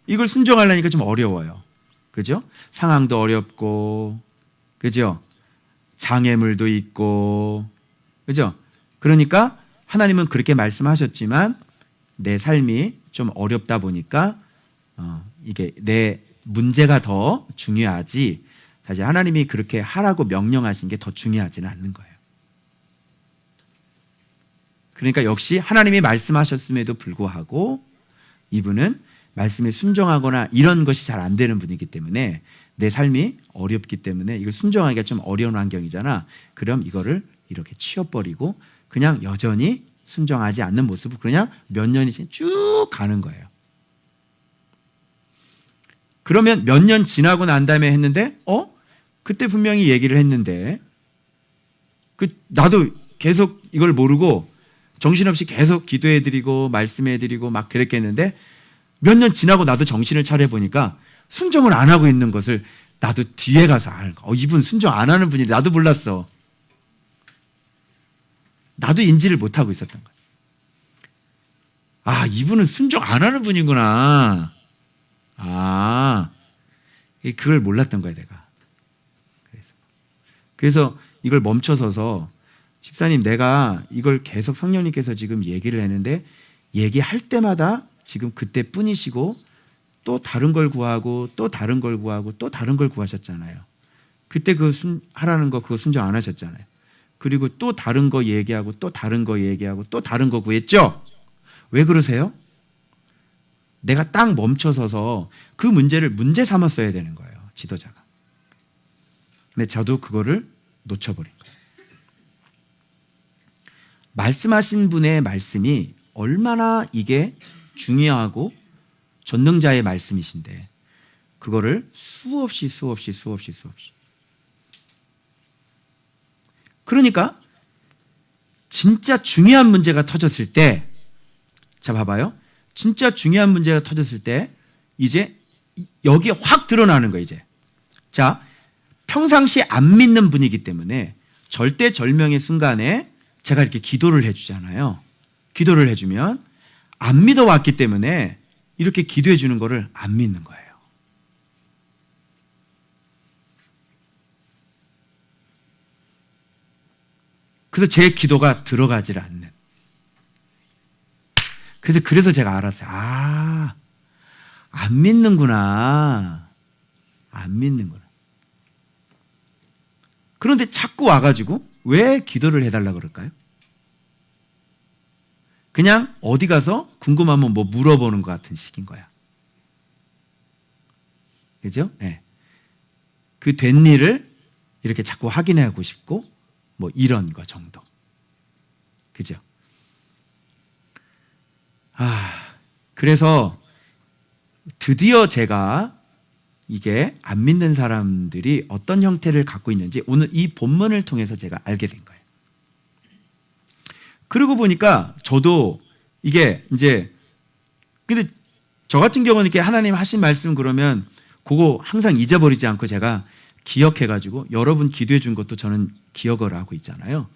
이걸 순종하려니까 좀 어려워요. 그죠? 상황도 어렵고 그죠? 장애물도 있고 그죠? 그러니까 하나님은 그렇게 말씀하셨지만 내 삶이 좀 어렵다 보니까 이게 내 문제가 더 중요하지 사실 하나님이 그렇게 하라고 명령하신 게 더 중요하지는 않는 거예요. 그러니까 역시 하나님이 말씀하셨음에도 불구하고 이분은 말씀에 순종하거나 이런 것이 잘 안 되는 분이기 때문에 내 삶이 어렵기 때문에 이걸 순종하기가 좀 어려운 환경이잖아. 그럼 이거를 이렇게 치워버리고 그냥 여전히 순종하지 않는 모습을 그냥 몇 년이 쭉 가는 거예요. 그러면 몇 년 지나고 난 다음에 했는데 그때 분명히 얘기를 했는데 나도 계속 이걸 모르고 정신없이 계속 기도해드리고 말씀해드리고 막 그랬겠는데 몇 년 지나고 나도 정신을 차려보니까 순종을 안 하고 있는 것을 나도 뒤에 가서 이분 순종 안 하는 분이 나도 몰랐어. 나도 인지를 못하고 있었던 거야. 이분은 순종 안 하는 분이구나. 그걸 몰랐던 거야 내가. 그래서 이걸 멈춰서서 집사님 내가 이걸 계속 성령님께서 지금 얘기를 했는데 얘기할 때마다 지금 그때뿐이시고 또 다른 걸 구하고 또 다른 걸 구하고 또 다른 걸 구하셨잖아요. 그때 하라는 거 그거 순종 안 하셨잖아요. 그리고 또 다른 거 얘기하고 또 다른 거 얘기하고 또 다른 거 구했죠? 왜 그러세요? 내가 딱 멈춰서서 그 문제를 문제 삼았어야 되는 거예요, 지도자가. 근데 저도 그거를 놓쳐버린 거예요. 말씀하신 분의 말씀이 얼마나 이게 중요하고 전능자의 말씀이신데 그거를 수없이 그러니까 진짜 중요한 문제가 터졌을 때, 자 봐봐요. 진짜 중요한 문제가 터졌을 때 이제 여기에 확 드러나는 거예요. 이제 자, 평상시 안 믿는 분이기 때문에 절대절명의 순간에 제가 이렇게 기도를 해주잖아요. 기도를 해주면 안 믿어왔기 때문에 이렇게 기도해 주는 거를 안 믿는 거예요. 그래서 제 기도가 들어가질 않는. 그래서 제가 알았어요. 아, 안 믿는구나. 안 믿는구나. 그런데 자꾸 와가지고 왜 기도를 해달라고 그럴까요? 그냥 어디 가서 궁금하면 뭐 물어보는 것 같은 식인 거야. 그죠? 네. 그 된 일을 이렇게 자꾸 확인하고 싶고 뭐 이런 거 정도. 그죠? 그래서 드디어 제가 이게 안 믿는 사람들이 어떤 형태를 갖고 있는지 오늘 이 본문을 통해서 제가 알게 된 거예요. 그러고 보니까 저도 이게 이제 근데 저 같은 경우는 이렇게 하나님 하신 말씀 그러면 그거 항상 잊어버리지 않고 제가 기억해가지고 여러분 기도해 준 것도 저는 기억을 하고 있잖아요.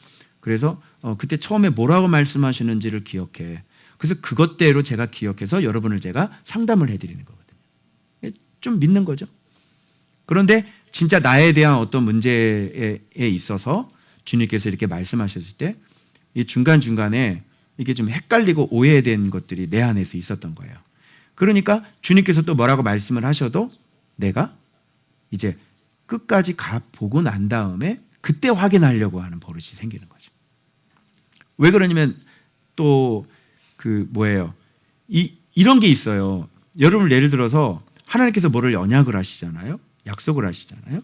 그래서 그때 처음에 뭐라고 말씀하시는지를 기억해. 그래서 그것대로 제가 기억해서 여러분을 제가 상담을 해드리는 거거든요. 좀 믿는 거죠. 그런데 진짜 나에 대한 어떤 문제에 있어서 주님께서 이렇게 말씀하셨을 때 이 중간중간에 이게 좀 헷갈리고 오해된 것들이 내 안에서 있었던 거예요. 그러니까 주님께서 또 뭐라고 말씀을 하셔도 내가 이제 끝까지 보고 난 다음에 그때 확인하려고 하는 버릇이 생기는 거죠. 왜 그러냐면 또 이런 게 있어요. 여러분 예를 들어서 하나님께서 뭐를 언약을 하시잖아요. 약속을 하시잖아요.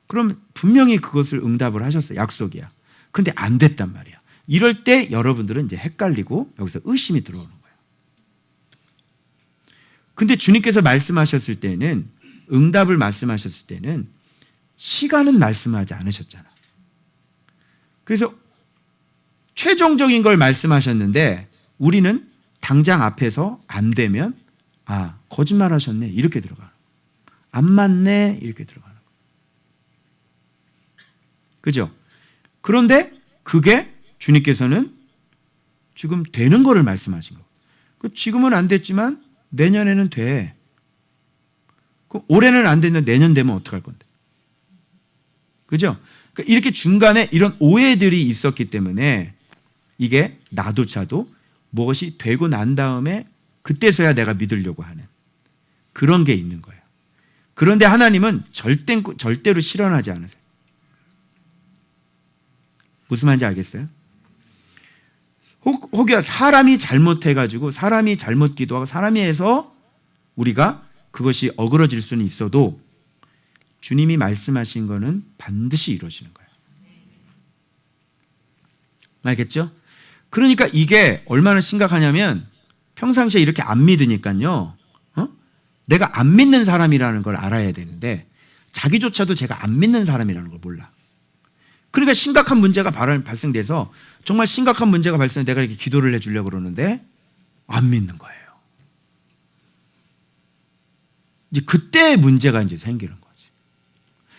그럼 분명히 그것을 응답을 하셨어요. 약속이야. 근데 안 됐단 말이야. 이럴 때 여러분들은 이제 헷갈리고 여기서 의심이 들어오는 거예요. 근데 주님께서 말씀하셨을 때는 응답을 말씀하셨을 때는 시간은 말씀하지 않으셨잖아. 그래서 최종적인 걸 말씀하셨는데 우리는 당장 앞에서 안 되면 거짓말 하셨네 이렇게 들어가는 거예요. 안 맞네 이렇게 들어가는 거예요. 그죠? 그런데 그게 주님께서는 지금 되는 거를 말씀하신 거예요. 지금은 안 됐지만 내년에는 돼. 올해는 안 됐는데 내년 되면 어떡할 건데? 그죠? 그러니까 이렇게 중간에 이런 오해들이 있었기 때문에 이게 나도차도 무엇이 되고 난 다음에 그때서야 내가 믿으려고 하는 그런 게 있는 거예요. 그런데 하나님은 절대로 실현하지 않으세요. 무슨 말인지 알겠어요? 혹여 사람이 잘못해가지고 사람이 잘못 기도하고 사람이 해서 우리가 그것이 어그러질 수는 있어도 주님이 말씀하신 거는 반드시 이루어지는 거예요. 알겠죠? 그러니까 이게 얼마나 심각하냐면 평상시에 이렇게 안 믿으니까요. 내가 안 믿는 사람이라는 걸 알아야 되는데 자기조차도 제가 안 믿는 사람이라는 걸 몰라. 그러니까 심각한 문제가 발생돼서 정말 심각한 문제가 발생해서 내가 이렇게 기도를 해주려고 그러는데 안 믿는 거예요. 이제 그때 문제가 이제 생기는 거지.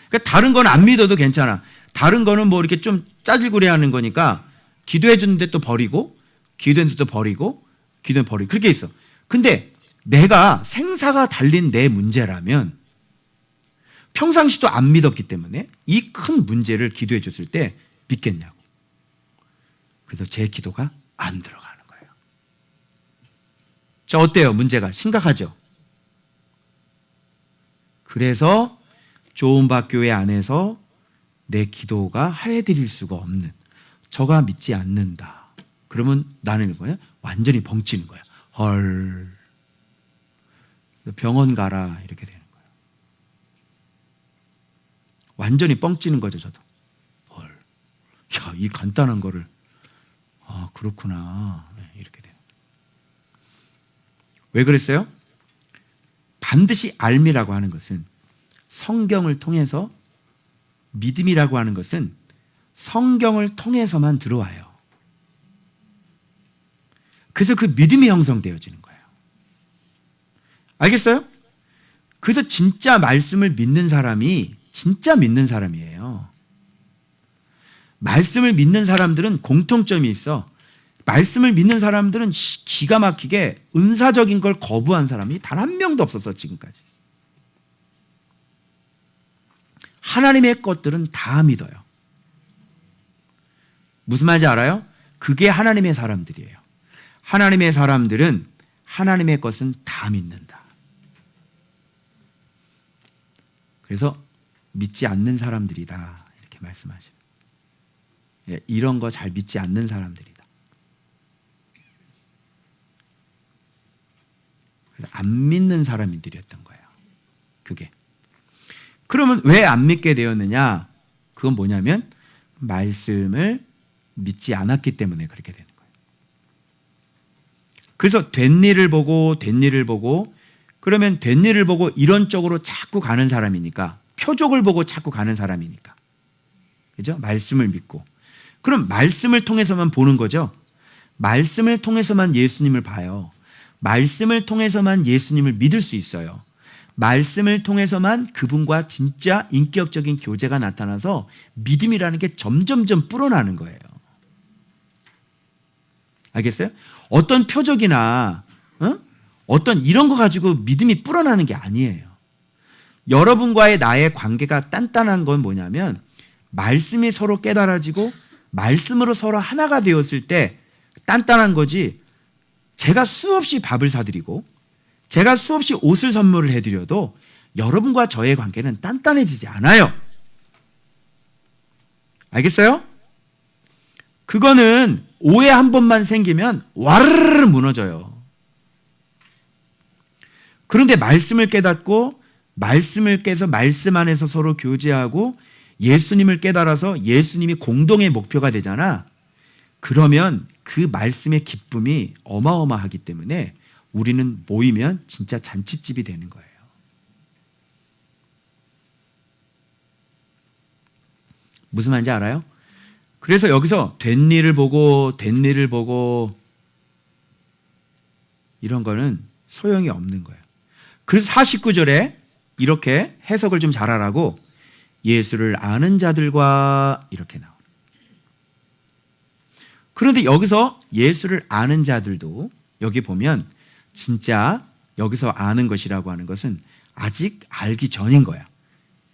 그러니까 다른 건 안 믿어도 괜찮아. 다른 거는 뭐 이렇게 좀 짜질구리 하는 거니까 기도해 주는데 또 버리고, 기도했는데 또 버리고, 기도해 버리고. 그렇게 있어. 근데 내가 생사가 달린 내 문제라면 평상시도 안 믿었기 때문에 이 큰 문제를 기도해 줬을 때 믿겠냐고. 그래서 제 기도가 안 들어가는 거예요. 자, 어때요? 문제가 심각하죠? 그래서 좋은 박 교회 안에서 내 기도가 하해드릴 수가 없는, 저가 믿지 않는다. 그러면 나는 뭐야? 완전히 벙치는 거야. 헐, 병원 가라 이렇게 되는 거예요. 완전히 뻥치는 거죠. 저도 헐, 야, 이 간단한 거를 그렇구나 이렇게 돼요. 왜 그랬어요? 반드시 알미라고 하는 것은 성경을 통해서, 믿음이라고 하는 것은 성경을 통해서만 들어와요. 그래서 그 믿음이 형성되어지는 거예요. 알겠어요? 그래서 진짜 말씀을 믿는 사람이 진짜 믿는 사람이에요. 말씀을 믿는 사람들은 공통점이 있어. 말씀을 믿는 사람들은 기가 막히게 은사적인 걸 거부한 사람이 단 한 명도 없었어, 지금까지. 하나님의 것들은 다 믿어요. 무슨 말인지 알아요? 그게 하나님의 사람들이에요. 하나님의 사람들은 하나님의 것은 다 믿는다. 그래서 믿지 않는 사람들이다 이렇게 말씀하시죠. 이런 거 잘 믿지 않는 사람들이다. 그래서 안 믿는 사람들이었던 거예요. 그게. 그러면 왜 안 믿게 되었느냐? 그건 뭐냐면 말씀을 믿지 않았기 때문에 그렇게 되는 거예요. 그래서 된 일을 보고 그러면 된 일을 보고 이런 쪽으로 자꾸 가는 사람이니까, 표적을 보고 자꾸 가는 사람이니까, 그죠? 말씀을 믿고. 그럼 말씀을 통해서만 보는 거죠. 말씀을 통해서만 예수님을 봐요. 말씀을 통해서만 예수님을 믿을 수 있어요. 말씀을 통해서만 그분과 진짜 인격적인 교제가 나타나서 믿음이라는 게 점점점 불어나는 거예요. 알겠어요? 어떤 표적이나 어떤 이런 거 가지고 믿음이 불어나는 게 아니에요. 여러분과의 나의 관계가 단단한 건 뭐냐면 말씀이 서로 깨달아지고 말씀으로 서로 하나가 되었을 때 단단한 거지, 제가 수없이 밥을 사드리고 제가 수없이 옷을 선물을 해드려도 여러분과 저의 관계는 단단해지지 않아요. 알겠어요? 그거는 오해 한 번만 생기면 와르르 무너져요. 그런데 말씀을 깨닫고 말씀을 깨서 말씀 안에서 서로 교제하고 예수님을 깨달아서 예수님이 공동의 목표가 되잖아. 그러면 그 말씀의 기쁨이 어마어마하기 때문에 우리는 모이면 진짜 잔치집이 되는 거예요. 무슨 말인지 알아요? 그래서 여기서 된 일을 보고 이런 거는 소용이 없는 거예요. 그래서 49절에 이렇게 해석을 좀 잘하라고 예수를 아는 자들과 이렇게 나와요. 그런데 여기서 예수를 아는 자들도 여기 보면 진짜 여기서 아는 것이라고 하는 것은 아직 알기 전인 거야.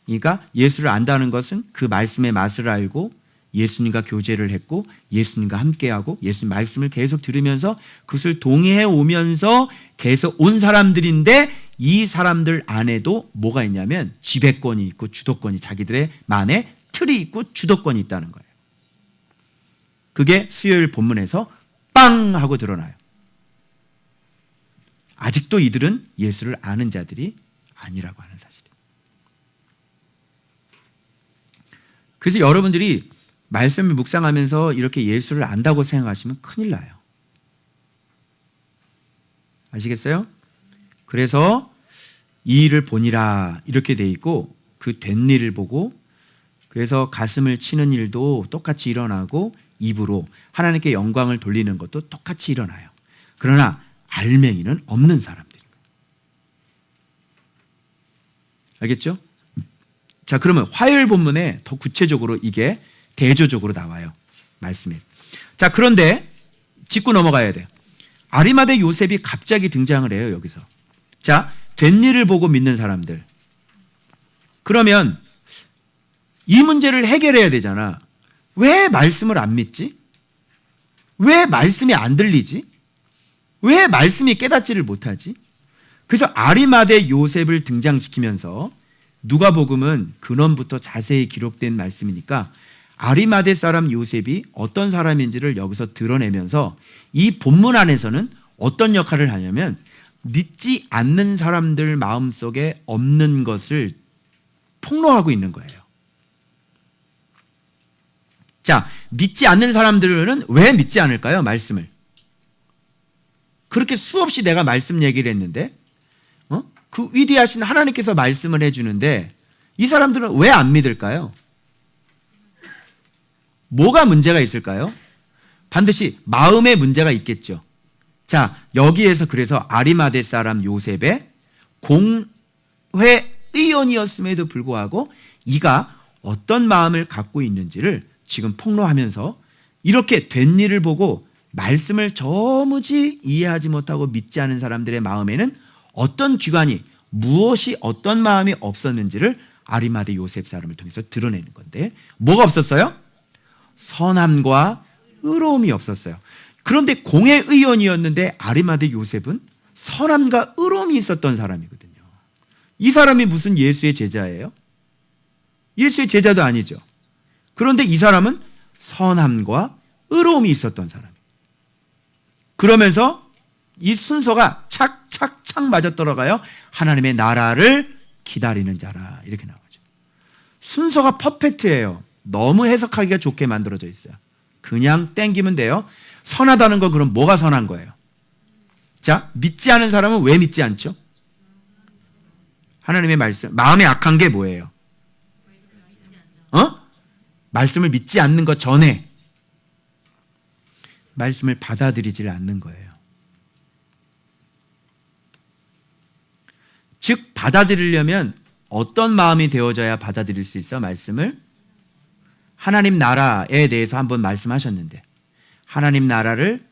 그러니까 예수를 안다는 것은 그 말씀의 맛을 알고 예수님과 교제를 했고 예수님과 함께하고 예수님 말씀을 계속 들으면서 그것을 동의해 오면서 계속 온 사람들인데, 이 사람들 안에도 뭐가 있냐면 지배권이 있고 주도권이, 자기들의 만의 틀이 있고 주도권이 있다는 거예요. 그게 수요일 본문에서 빵 하고 드러나요. 아직도 이들은 예수를 아는 자들이 아니라고 하는 사실이에요. 그래서 여러분들이 말씀을 묵상하면서 이렇게 예수를 안다고 생각하시면 큰일 나요. 아시겠어요? 그래서 이 일을 보니라 이렇게 돼 있고, 그 된 일을 보고, 그래서 가슴을 치는 일도 똑같이 일어나고 입으로 하나님께 영광을 돌리는 것도 똑같이 일어나요. 그러나 알맹이는 없는 사람들인 거예요. 알겠죠? 자, 그러면 화요일 본문에 더 구체적으로 이게 대조적으로 나와요. 말씀에. 자, 그런데 짚고 넘어가야 돼요. 아리마대 요셉이 갑자기 등장을 해요, 여기서. 자, 된 일을 보고 믿는 사람들. 그러면 이 문제를 해결해야 되잖아. 왜 말씀을 안 믿지? 왜 말씀이 안 들리지? 왜 말씀이 깨닫지를 못하지? 그래서 아리마대 요셉을 등장시키면서 누가복음은 근원부터 자세히 기록된 말씀이니까 아리마대 사람 요셉이 어떤 사람인지를 여기서 드러내면서 이 본문 안에서는 어떤 역할을 하냐면 믿지 않는 사람들 마음속에 없는 것을 폭로하고 있는 거예요. 자, 믿지 않는 사람들은 왜 믿지 않을까요? 말씀을. 그렇게 수없이 내가 말씀 얘기를 했는데 그 위대하신 하나님께서 말씀을 해주는데 이 사람들은 왜 안 믿을까요? 뭐가 문제가 있을까요? 반드시 마음의 문제가 있겠죠. 자, 여기에서 그래서 아리마대 사람 요셉의 공회의원이었음에도 불구하고 이가 어떤 마음을 갖고 있는지를 지금 폭로하면서 이렇게 된 일을 보고 말씀을 저무지 이해하지 못하고 믿지 않은 사람들의 마음에는 어떤 기관이 무엇이 어떤 마음이 없었는지를 아리마대 요셉 사람을 통해서 드러내는 건데 뭐가 없었어요? 선함과 의로움이 없었어요. 그런데 공회의원이었는데 아리마대 요셉은 선함과 의로움이 있었던 사람이거든요. 이 사람이 무슨 예수의 제자예요? 예수의 제자도 아니죠. 그런데 이 사람은 선함과 의로움이 있었던 사람이에요. 그러면서 이 순서가 착착착 맞아떨어가요. 하나님의 나라를 기다리는 자라 이렇게 나오죠. 순서가 퍼펙트예요. 너무 해석하기가 좋게 만들어져 있어요. 그냥 땡기면 돼요. 선하다는 건 그럼 뭐가 선한 거예요? 자, 믿지 않은 사람은 왜 믿지 않죠? 하나님의 말씀. 마음에 악한 게 뭐예요? 말씀을 믿지 않는 것 전에 말씀을 받아들이질 않는 거예요. 즉 받아들이려면 어떤 마음이 되어져야 받아들일 수 있어? 말씀을? 하나님 나라에 대해서 한번 말씀하셨는데 하나님 나라를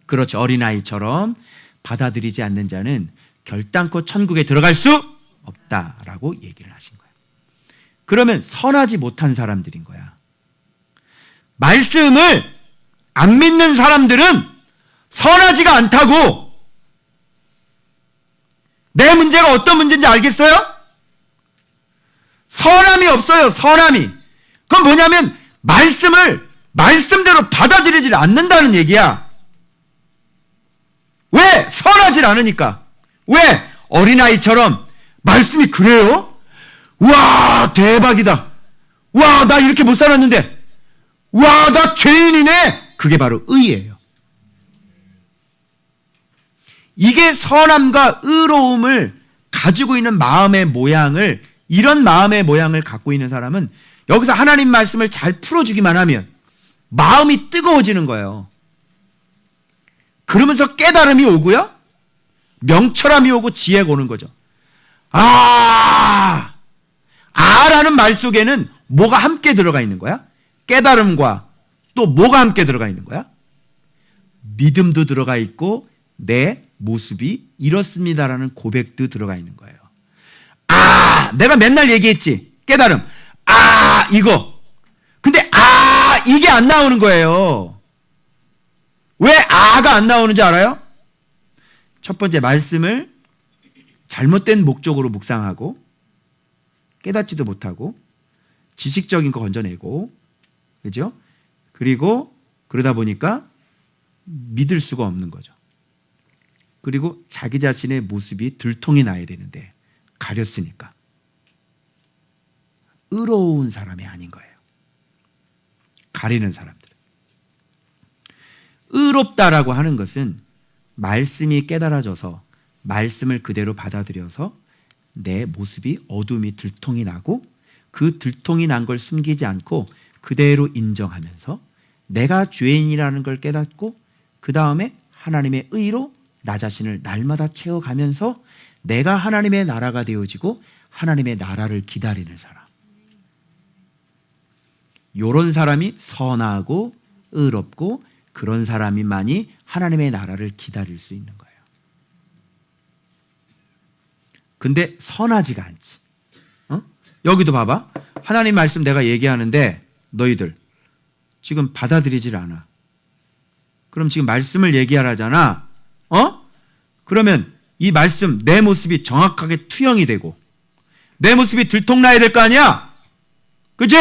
그렇죠, 어린아이처럼 받아들이지 않는 자는 결단코 천국에 들어갈 수 없다라고 얘기를 하신 거예요. 그러면 선하지 못한 사람들인 거야. 말씀을 안 믿는 사람들은 선하지가 않다고. 내 문제가 어떤 문제인지 알겠어요? 선함이 없어요. 선함이. 그건 뭐냐면 말씀을 말씀대로 받아들이지 않는다는 얘기야. 왜? 선하지 않으니까. 왜? 어린아이처럼 말씀이 그래요? 와, 대박이다. 와, 나 이렇게 못 살았는데. 와, 나 죄인이네. 그게 바로 의예요. 이게 선함과 의로움을 가지고 있는 마음의 모양을, 이런 마음의 모양을 갖고 있는 사람은 여기서 하나님 말씀을 잘 풀어주기만 하면 마음이 뜨거워지는 거예요. 그러면서 깨달음이 오고요, 명철함이 오고 지혜가 오는 거죠. 라는 말 속에는 뭐가 함께 들어가 있는 거야? 깨달음과 또 뭐가 함께 들어가 있는 거야? 믿음도 들어가 있고 내 모습이 이렇습니다라는 고백도 들어가 있는 거예요. 내가 맨날 얘기했지. 깨달음. 이거. 근데 이게 안 나오는 거예요. 왜 가 안 나오는지 알아요? 첫 번째, 말씀을 잘못된 목적으로 묵상하고 깨닫지도 못하고 지식적인 거 건져내고, 그죠? 그리고 그러다 보니까 믿을 수가 없는 거죠. 그리고 자기 자신의 모습이 들통이 나야 되는데 가렸으니까 의로운 사람이 아닌 거예요. 가리는 사람들. 의롭다라고 하는 것은 말씀이 깨달아져서 말씀을 그대로 받아들여서 내 모습이 어둠이 들통이 나고 그 들통이 난 걸 숨기지 않고 그대로 인정하면서 내가 죄인이라는 걸 깨닫고 그 다음에 하나님의 의로 나 자신을 날마다 채워가면서 내가 하나님의 나라가 되어지고 하나님의 나라를 기다리는 사람. 이런 사람이 선하고 의롭고 그런 사람이만이 하나님의 나라를 기다릴 수 있는 거예요. 근데 선하지가 않지. 여기도 봐봐. 하나님 말씀 내가 얘기하는데 너희들 지금 받아들이질 않아. 그럼 지금 말씀을 얘기하라잖아. 그러면 이 말씀 내 모습이 정확하게 투영이 되고 내 모습이 들통나야 될 거 아니야? 그치?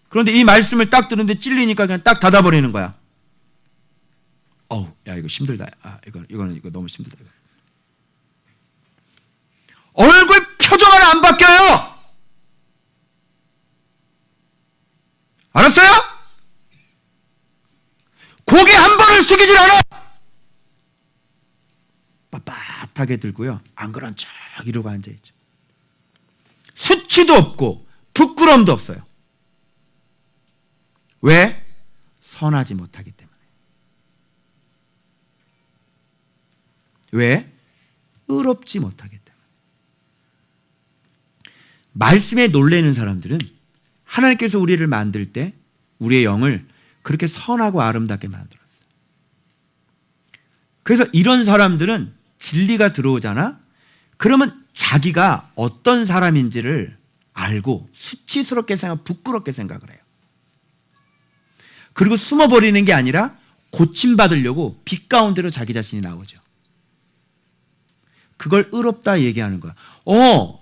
그런데 이 말씀을 딱 들었는데 찔리니까 그냥 딱 닫아버리는 거야. 어우, 야, 이거 힘들다. 아, 이거 너무 힘들다. 얼굴 표정 하나 안 바뀌어요. 알았어요? 고개 한 번을 숙이질 않아. 빳빳하게 들고요. 안 그런 척 이러고 앉아있죠. 수치도 없고 부끄러움도 없어요. 왜? 선하지 못하기 때문에. 왜? 의롭지 못하기 때문에. 말씀에 놀라는 사람들은 하나님께서 우리를 만들 때 우리의 영을 그렇게 선하고 아름답게 만들었어요. 그래서 이런 사람들은 진리가 들어오잖아? 그러면 자기가 어떤 사람인지를 알고 수치스럽게 생각, 부끄럽게 생각을 해요. 그리고 숨어버리는 게 아니라 고침받으려고 빛 가운데로 자기 자신이 나오죠. 그걸 의롭다 얘기하는 거야.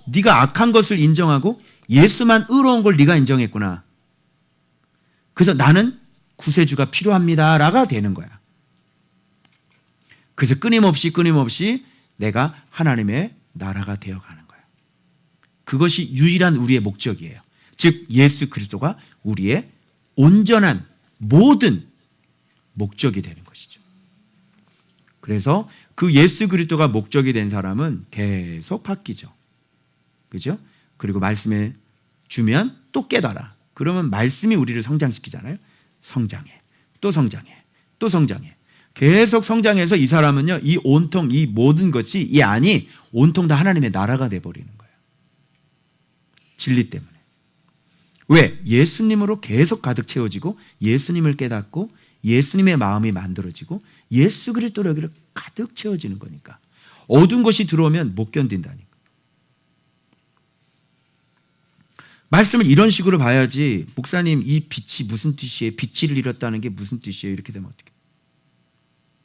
네가 악한 것을 인정하고 예수만 의로운 걸 네가 인정했구나. 그래서 나는 구세주가 필요합니다라가 되는 거야. 그래서 끊임없이 내가 하나님의 나라가 되어가는 거야. 그것이 유일한 우리의 목적이에요. 즉 예수 그리스도가 우리의 온전한 모든 목적이 되는 것이죠. 그래서 그 예수 그리스도가 목적이 된 사람은 계속 바뀌죠. 그죠? 그리고 말씀에 주면 또 깨달아. 그러면 말씀이 우리를 성장시키잖아요. 성장해. 또 성장해. 또 성장해. 계속 성장해서 이 사람은요, 이 온통, 이 모든 것이, 이 안이 온통 다 하나님의 나라가 돼버리는 거예요. 진리 때문에. 왜? 예수님으로 계속 가득 채워지고, 예수님을 깨닫고, 예수님의 마음이 만들어지고, 예수 그리스도로 여기를 가득 채워지는 거니까. 어두운 것이 들어오면 못 견딘다니까. 말씀을 이런 식으로 봐야지, 목사님, 이 빛이 무슨 뜻이에요? 빛을 잃었다는 게 무슨 뜻이에요? 이렇게 되면 어떡해?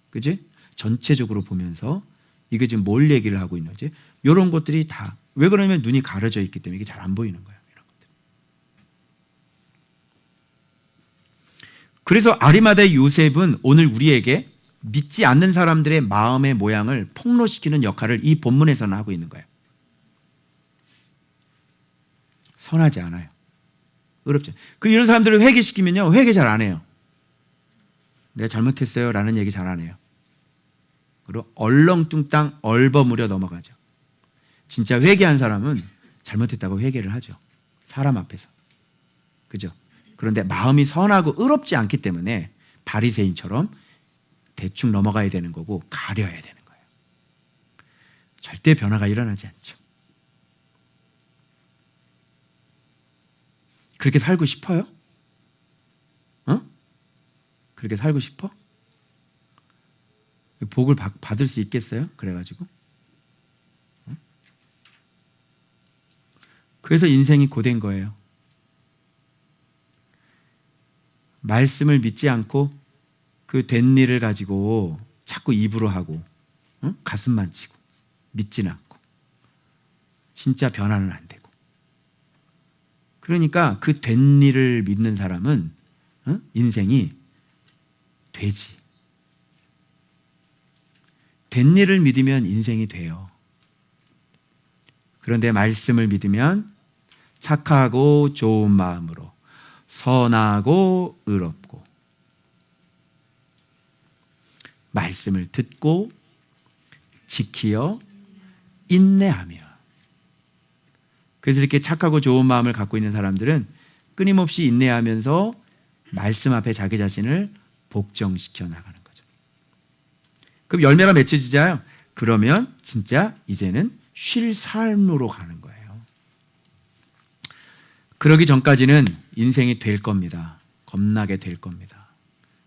그지? 전체적으로 보면서 이게 지금 뭘 얘기를 하고 있는지, 이런 것들이 다, 왜 그러냐면 눈이 가려져 있기 때문에 이게 잘 안 보이는 거예요. 이런 것들. 그래서 아리마다의 요셉은 오늘 우리에게 믿지 않는 사람들의 마음의 모양을 폭로시키는 역할을 이 본문에서는 하고 있는 거예요. 선하지 않아요. 의롭지. 이런 사람들을 회개시키면요, 회개 잘 안 해요. 내가 잘못했어요 라는 얘기 잘 안 해요. 그리고 얼렁뚱땅 얼버무려 넘어가죠. 진짜 회개한 사람은 잘못했다고 회개를 하죠. 사람 앞에서. 그죠? 그런데 마음이 선하고 의롭지 않기 때문에 바리새인처럼 대충 넘어가야 되는 거고 가려야 되는 거예요. 절대 변화가 일어나지 않죠. 그렇게 살고 싶어요? 그렇게 살고 싶어? 복을 받을 수 있겠어요? 그래가지고. 그래서 인생이 고된 거예요. 말씀을 믿지 않고 그 된 일을 가지고 자꾸 입으로 하고 가슴만 치고 믿지는 않고 진짜 변화는 안 되고. 그러니까 그 된 일을 믿는 사람은 인생이 되지. 된 일을 믿으면 인생이 돼요. 그런데 말씀을 믿으면 착하고 좋은 마음으로 선하고 의롭고 말씀을 듣고 지키어 인내하며. 그래서 이렇게 착하고 좋은 마음을 갖고 있는 사람들은 끊임없이 인내하면서 말씀 앞에 자기 자신을 복종시켜 나가는 거죠. 그럼 열매가 맺혀지잖아요. 그러면 진짜 이제는 쉴 삶으로 가는 거예요. 그러기 전까지는 인생이 될 겁니다. 겁나게 될 겁니다.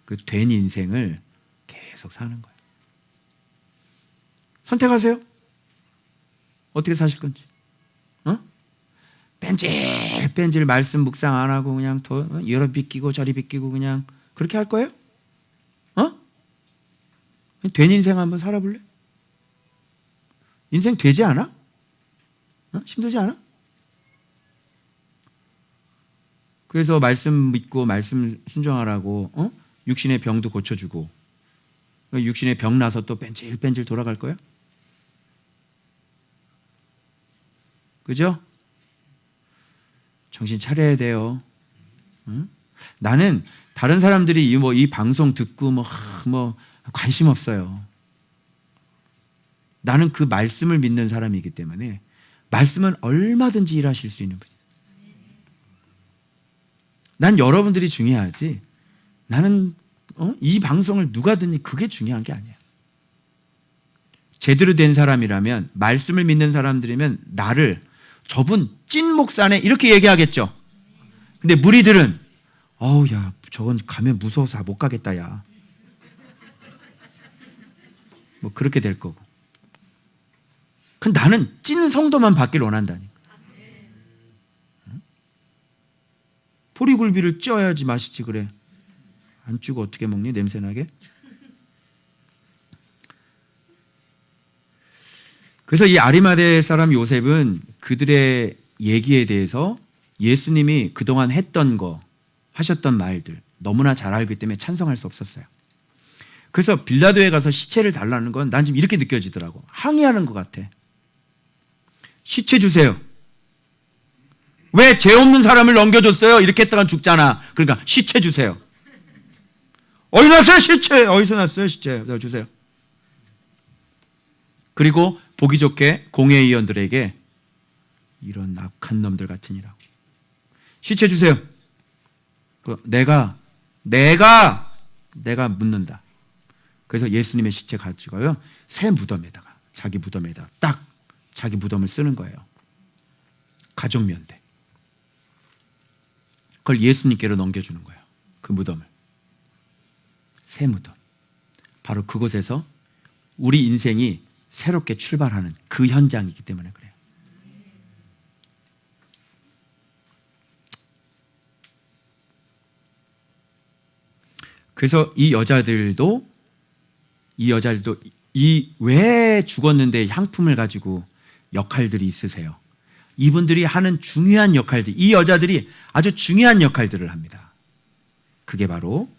그 된 인생을 계속 사는 거예요. 선택하세요. 어떻게 사실 건지. 뺀질 말씀 묵상 안 하고 그냥 여러 비끼고 저리 비끼고 그냥 그렇게 할 거예요? 된 인생 한번 살아볼래? 인생 되지 않아? 힘들지 않아? 그래서 말씀 믿고 말씀 순종하라고 육신의 병도 고쳐주고 육신의 병 나서 또 뺀질뺀질 돌아갈 거야? 그죠? 정신 차려야 돼요. 응? 나는 다른 사람들이 이 방송 듣고 관심 없어요. 나는 그 말씀을 믿는 사람이기 때문에 말씀은 얼마든지 일하실 수 있는 분이에요. 난 여러분들이 중요하지. 나는 이 방송을 누가 듣니 그게 중요한 게 아니야. 제대로 된 사람이라면 말씀을 믿는 사람들이면 나를 저분 찐 목사네 이렇게 얘기하겠죠. 근데 무리들은 야 저건 가면 무서워서 못 가겠다 야. 뭐 그렇게 될 거고. 근데 나는 찐 성도만 받기를 원한다니까. 보리굴비를 쪄야지 맛있지 그래. 안 찌고 어떻게 먹니 냄새나게? 그래서 이 아리마대 사람 요셉은 그들의 얘기에 대해서 예수님이 그동안 했던 거 하셨던 말들 너무나 잘 알기 때문에 찬성할 수 없었어요. 그래서 빌라도에 가서 시체를 달라는 건 난 지금 이렇게 느껴지더라고. 항의하는 것 같아. 시체 주세요. 왜 죄 없는 사람을 넘겨줬어요? 이렇게 했다가 죽잖아. 그러니까 시체 주세요. 어디서 났어요 시체? 어디서 났어요 시체? 주세요. 그리고 보기 좋게 공회의원들에게 이런 악한 놈들 같으니라고. 시체 주세요. 내가 묻는다. 그래서 예수님의 시체 가지고요 새 무덤에다가 자기 무덤에다 딱 자기 무덤을 쓰는 거예요. 가족면대. 그걸 예수님께로 넘겨주는 거예요. 그 무덤을. 새 무덤. 바로 그곳에서 우리 인생이 새롭게 출발하는 그 현장이기 때문에 그래요. 그래서 이 여자들도 왜 죽었는데 향품을 가지고 역할들이 있으세요. 이분들이 하는 중요한 역할들, 이 여자들이 아주 중요한 역할들을 합니다. 그게 바로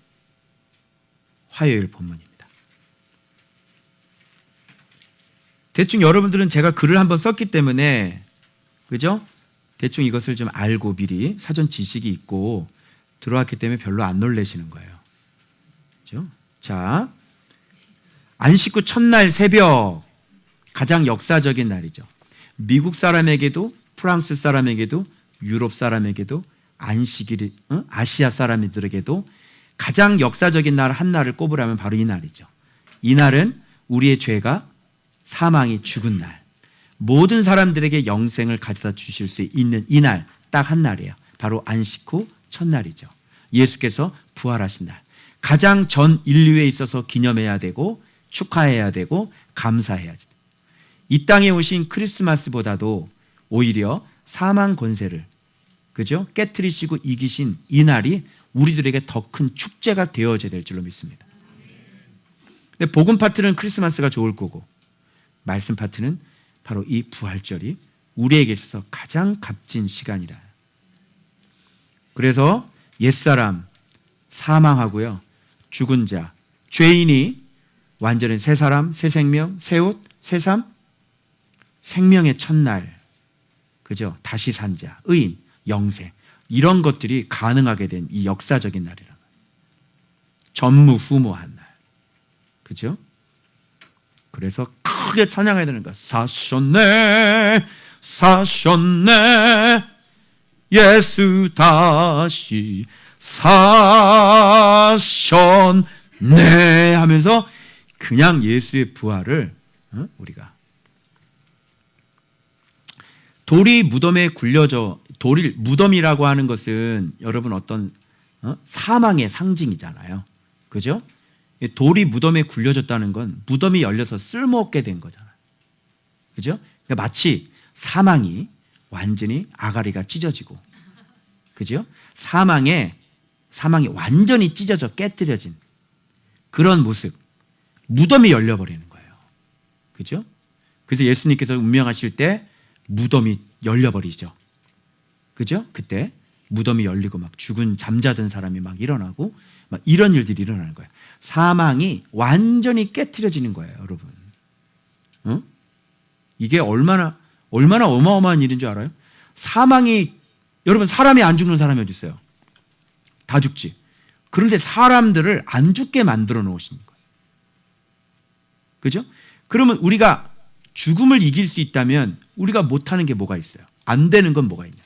화요일 본문입니다. 대충 여러분들은 제가 글을 한번 썼기 때문에 그죠? 대충 이것을 좀 알고 미리 사전 지식이 있고 들어왔기 때문에 별로 안 놀라시는 거예요. 그죠? 자, 안식 후 첫날 새벽 가장 역사적인 날이죠. 미국 사람에게도 프랑스 사람에게도 유럽 사람에게도 안식일, 아시아 사람들에게도 가장 역사적인 날 한 날을 꼽으라면 바로 이 날이죠. 이 날은 우리의 죄가 사망이 죽은 날, 모든 사람들에게 영생을 가져다 주실 수 있는 이 날, 딱 한 날이에요. 바로 안식 후 첫날이죠. 예수께서 부활하신 날. 가장 전 인류에 있어서 기념해야 되고 축하해야 되고 감사해야 돼. 이 땅에 오신 크리스마스보다도 오히려 사망 권세를 그죠? 깨트리시고 이기신 이 날이 우리들에게 더 큰 축제가 되어져야 될 줄로 믿습니다. 근데 복음 파트는 크리스마스가 좋을 거고 말씀 파트는 바로 이 부활절이 우리에게 있어서 가장 값진 시간이라. 그래서 옛사람 사망하고요. 죽은 자, 죄인이 완전히 새 사람, 새 생명, 새 옷, 새 삶, 생명의 첫날, 그죠? 다시 산 자, 의인, 영생, 이런 것들이 가능하게 된 이 역사적인 날이라. 전무후무한 날, 그죠? 그래서 크게 찬양해야 되는 거야. 사셨네, 사셨네, 예수 다시 사셨네 하면서 그냥 예수의 부활을 우리가 돌이 무덤에 굴려져. 무덤이라고 하는 것은 여러분 어떤 사망의 상징이잖아요. 그죠? 돌이 무덤에 굴려졌다는 건 무덤이 열려서 쓸모없게 된 거잖아요. 그죠? 그러니까 마치 사망이 완전히 아가리가 찢어지고, 그죠? 사망이 완전히 찢어져 깨뜨려진 그런 모습, 무덤이 열려버리는 거예요. 그죠? 그래서 예수님께서 운명하실 때 무덤이 열려버리죠. 그죠? 그때 무덤이 열리고 막 죽은 잠자던 사람이 막 일어나고 막 이런 일들이 일어나는 거예요. 사망이 완전히 깨트려지는 거예요, 여러분. 어? 이게 얼마나 어마어마한 일인 줄 알아요? 사망이, 여러분, 사람이 안 죽는 사람이 어디 있어요? 다 죽지. 그런데 사람들을 안 죽게 만들어 놓으신 거예요. 그죠? 그러면 우리가 죽음을 이길 수 있다면 우리가 못하는 게 뭐가 있어요? 안 되는 건 뭐가 있냐?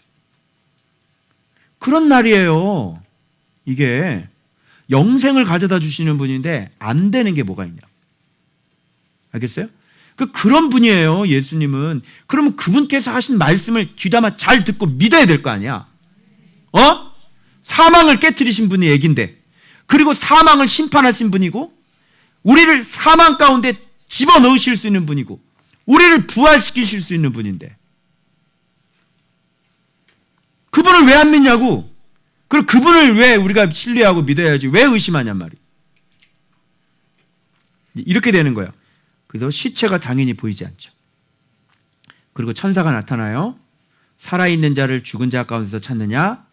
그런 날이에요. 이게 영생을 가져다 주시는 분인데 안 되는 게 뭐가 있냐? 알겠어요? 그런 분이에요, 예수님은. 그러면 그분께서 하신 말씀을 귀담아 잘 듣고 믿어야 될 거 아니야? 사망을 깨트리신 분이 얘긴데, 그리고 사망을 심판하신 분이고, 우리를 사망 가운데 집어넣으실 수 있는 분이고, 우리를 부활시키실 수 있는 분인데, 그분을 왜 안 믿냐고? 그리고 그분을 왜 우리가 신뢰하고 믿어야지 왜 의심하냔 말이에요. 이렇게 되는 거예요. 그래서 시체가 당연히 보이지 않죠. 그리고 천사가 나타나요. 살아있는 자를 죽은 자 가운데서 찾느냐?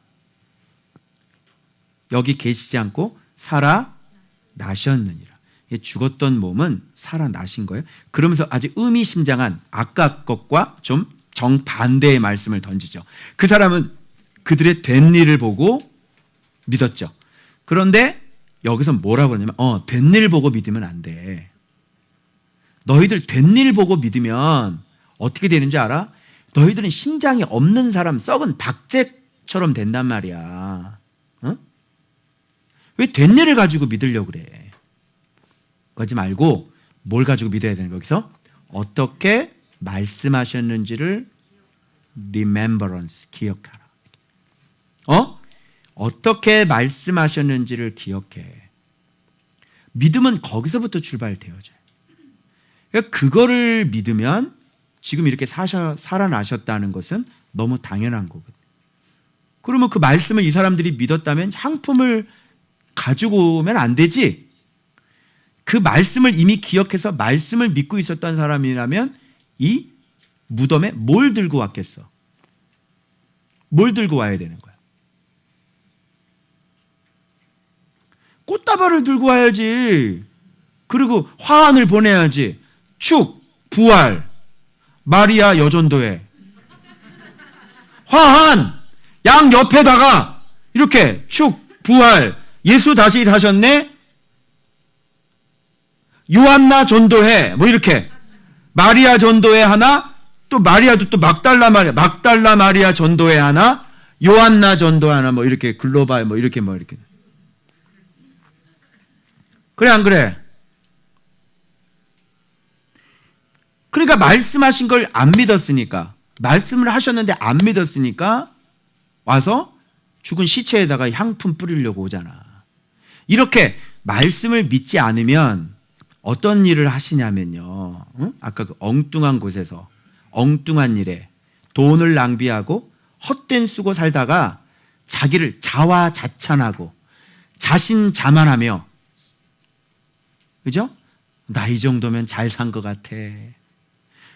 여기 계시지 않고 살아나셨느니라. 죽었던 몸은 살아나신 거예요. 그러면서 아주 의미심장한 아까 것과 좀 정반대의 말씀을 던지죠. 그 사람은 그들의 된 일을 보고 믿었죠. 그런데 여기서 뭐라고 그러냐면 된 일 보고 믿으면 안 돼. 너희들 된 일 보고 믿으면 어떻게 되는지 알아? 너희들은 심장이 없는 사람, 썩은 박제처럼 된단 말이야. 왜 된 일을 가지고 믿으려고 그래? 그러지 말고 뭘 가지고 믿어야 되는 거야? 여기서 어떻게 말씀하셨는지를 remembrance, 기억하라. 어떻게 말씀하셨는지를 기억해. 믿음은 거기서부터 출발되어져요. 그러니까 그거를 믿으면 지금 이렇게 살아나셨다는 것은 너무 당연한 거거든요. 그러면 그 말씀을 이 사람들이 믿었다면 향품을 가지고 오면 안 되지. 그 말씀을 이미 기억해서 말씀을 믿고 있었던 사람이라면 이 무덤에 뭘 들고 왔겠어? 뭘 들고 와야 되는 거야? 꽃다발을 들고 와야지. 그리고 화환을 보내야지. 축, 부활, 마리아 여전도회. 화환, 양 옆에다가 이렇게 축, 부활, 예수 다시 사셨네? 요한나 전도회, 뭐 이렇게. 마리아 전도회 하나, 또 마리아도 또 막달라 마리아 전도회 하나, 요한나 전도회 하나, 뭐 이렇게 글로벌, 뭐 이렇게. 그래, 안 그래? 그러니까 말씀하신 걸 안 믿었으니까, 말씀을 하셨는데 안 믿었으니까 와서 죽은 시체에다가 향품 뿌리려고 오잖아. 이렇게 말씀을 믿지 않으면 어떤 일을 하시냐면요. 아까 그 엉뚱한 곳에서 엉뚱한 일에 돈을 낭비하고 헛된 쓰고 살다가 자기를 자화자찬하고 자신자만하며, 그죠? 나 이 정도면 잘 산 것 같아.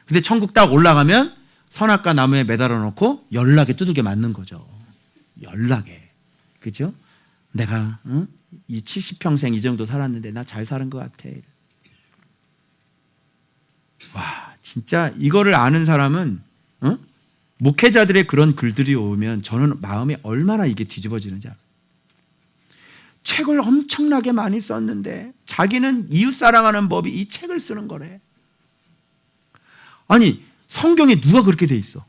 근데 천국 딱 올라가면 선악과 나무에 매달아 놓고 연락에 두들겨 맞는 거죠. 연락에. 그죠? 내가 이 70평생 이 정도 살았는데 나 잘 사는 것 같아. 와, 진짜 이거를 아는 사람은 목회자들의 그런 글들이 오면 저는 마음이 얼마나 이게 뒤집어지는지 알아요. 책을 엄청나게 많이 썼는데 자기는 이웃 사랑하는 법이 이 책을 쓰는 거래. 아니, 성경에 누가 그렇게 돼 있어?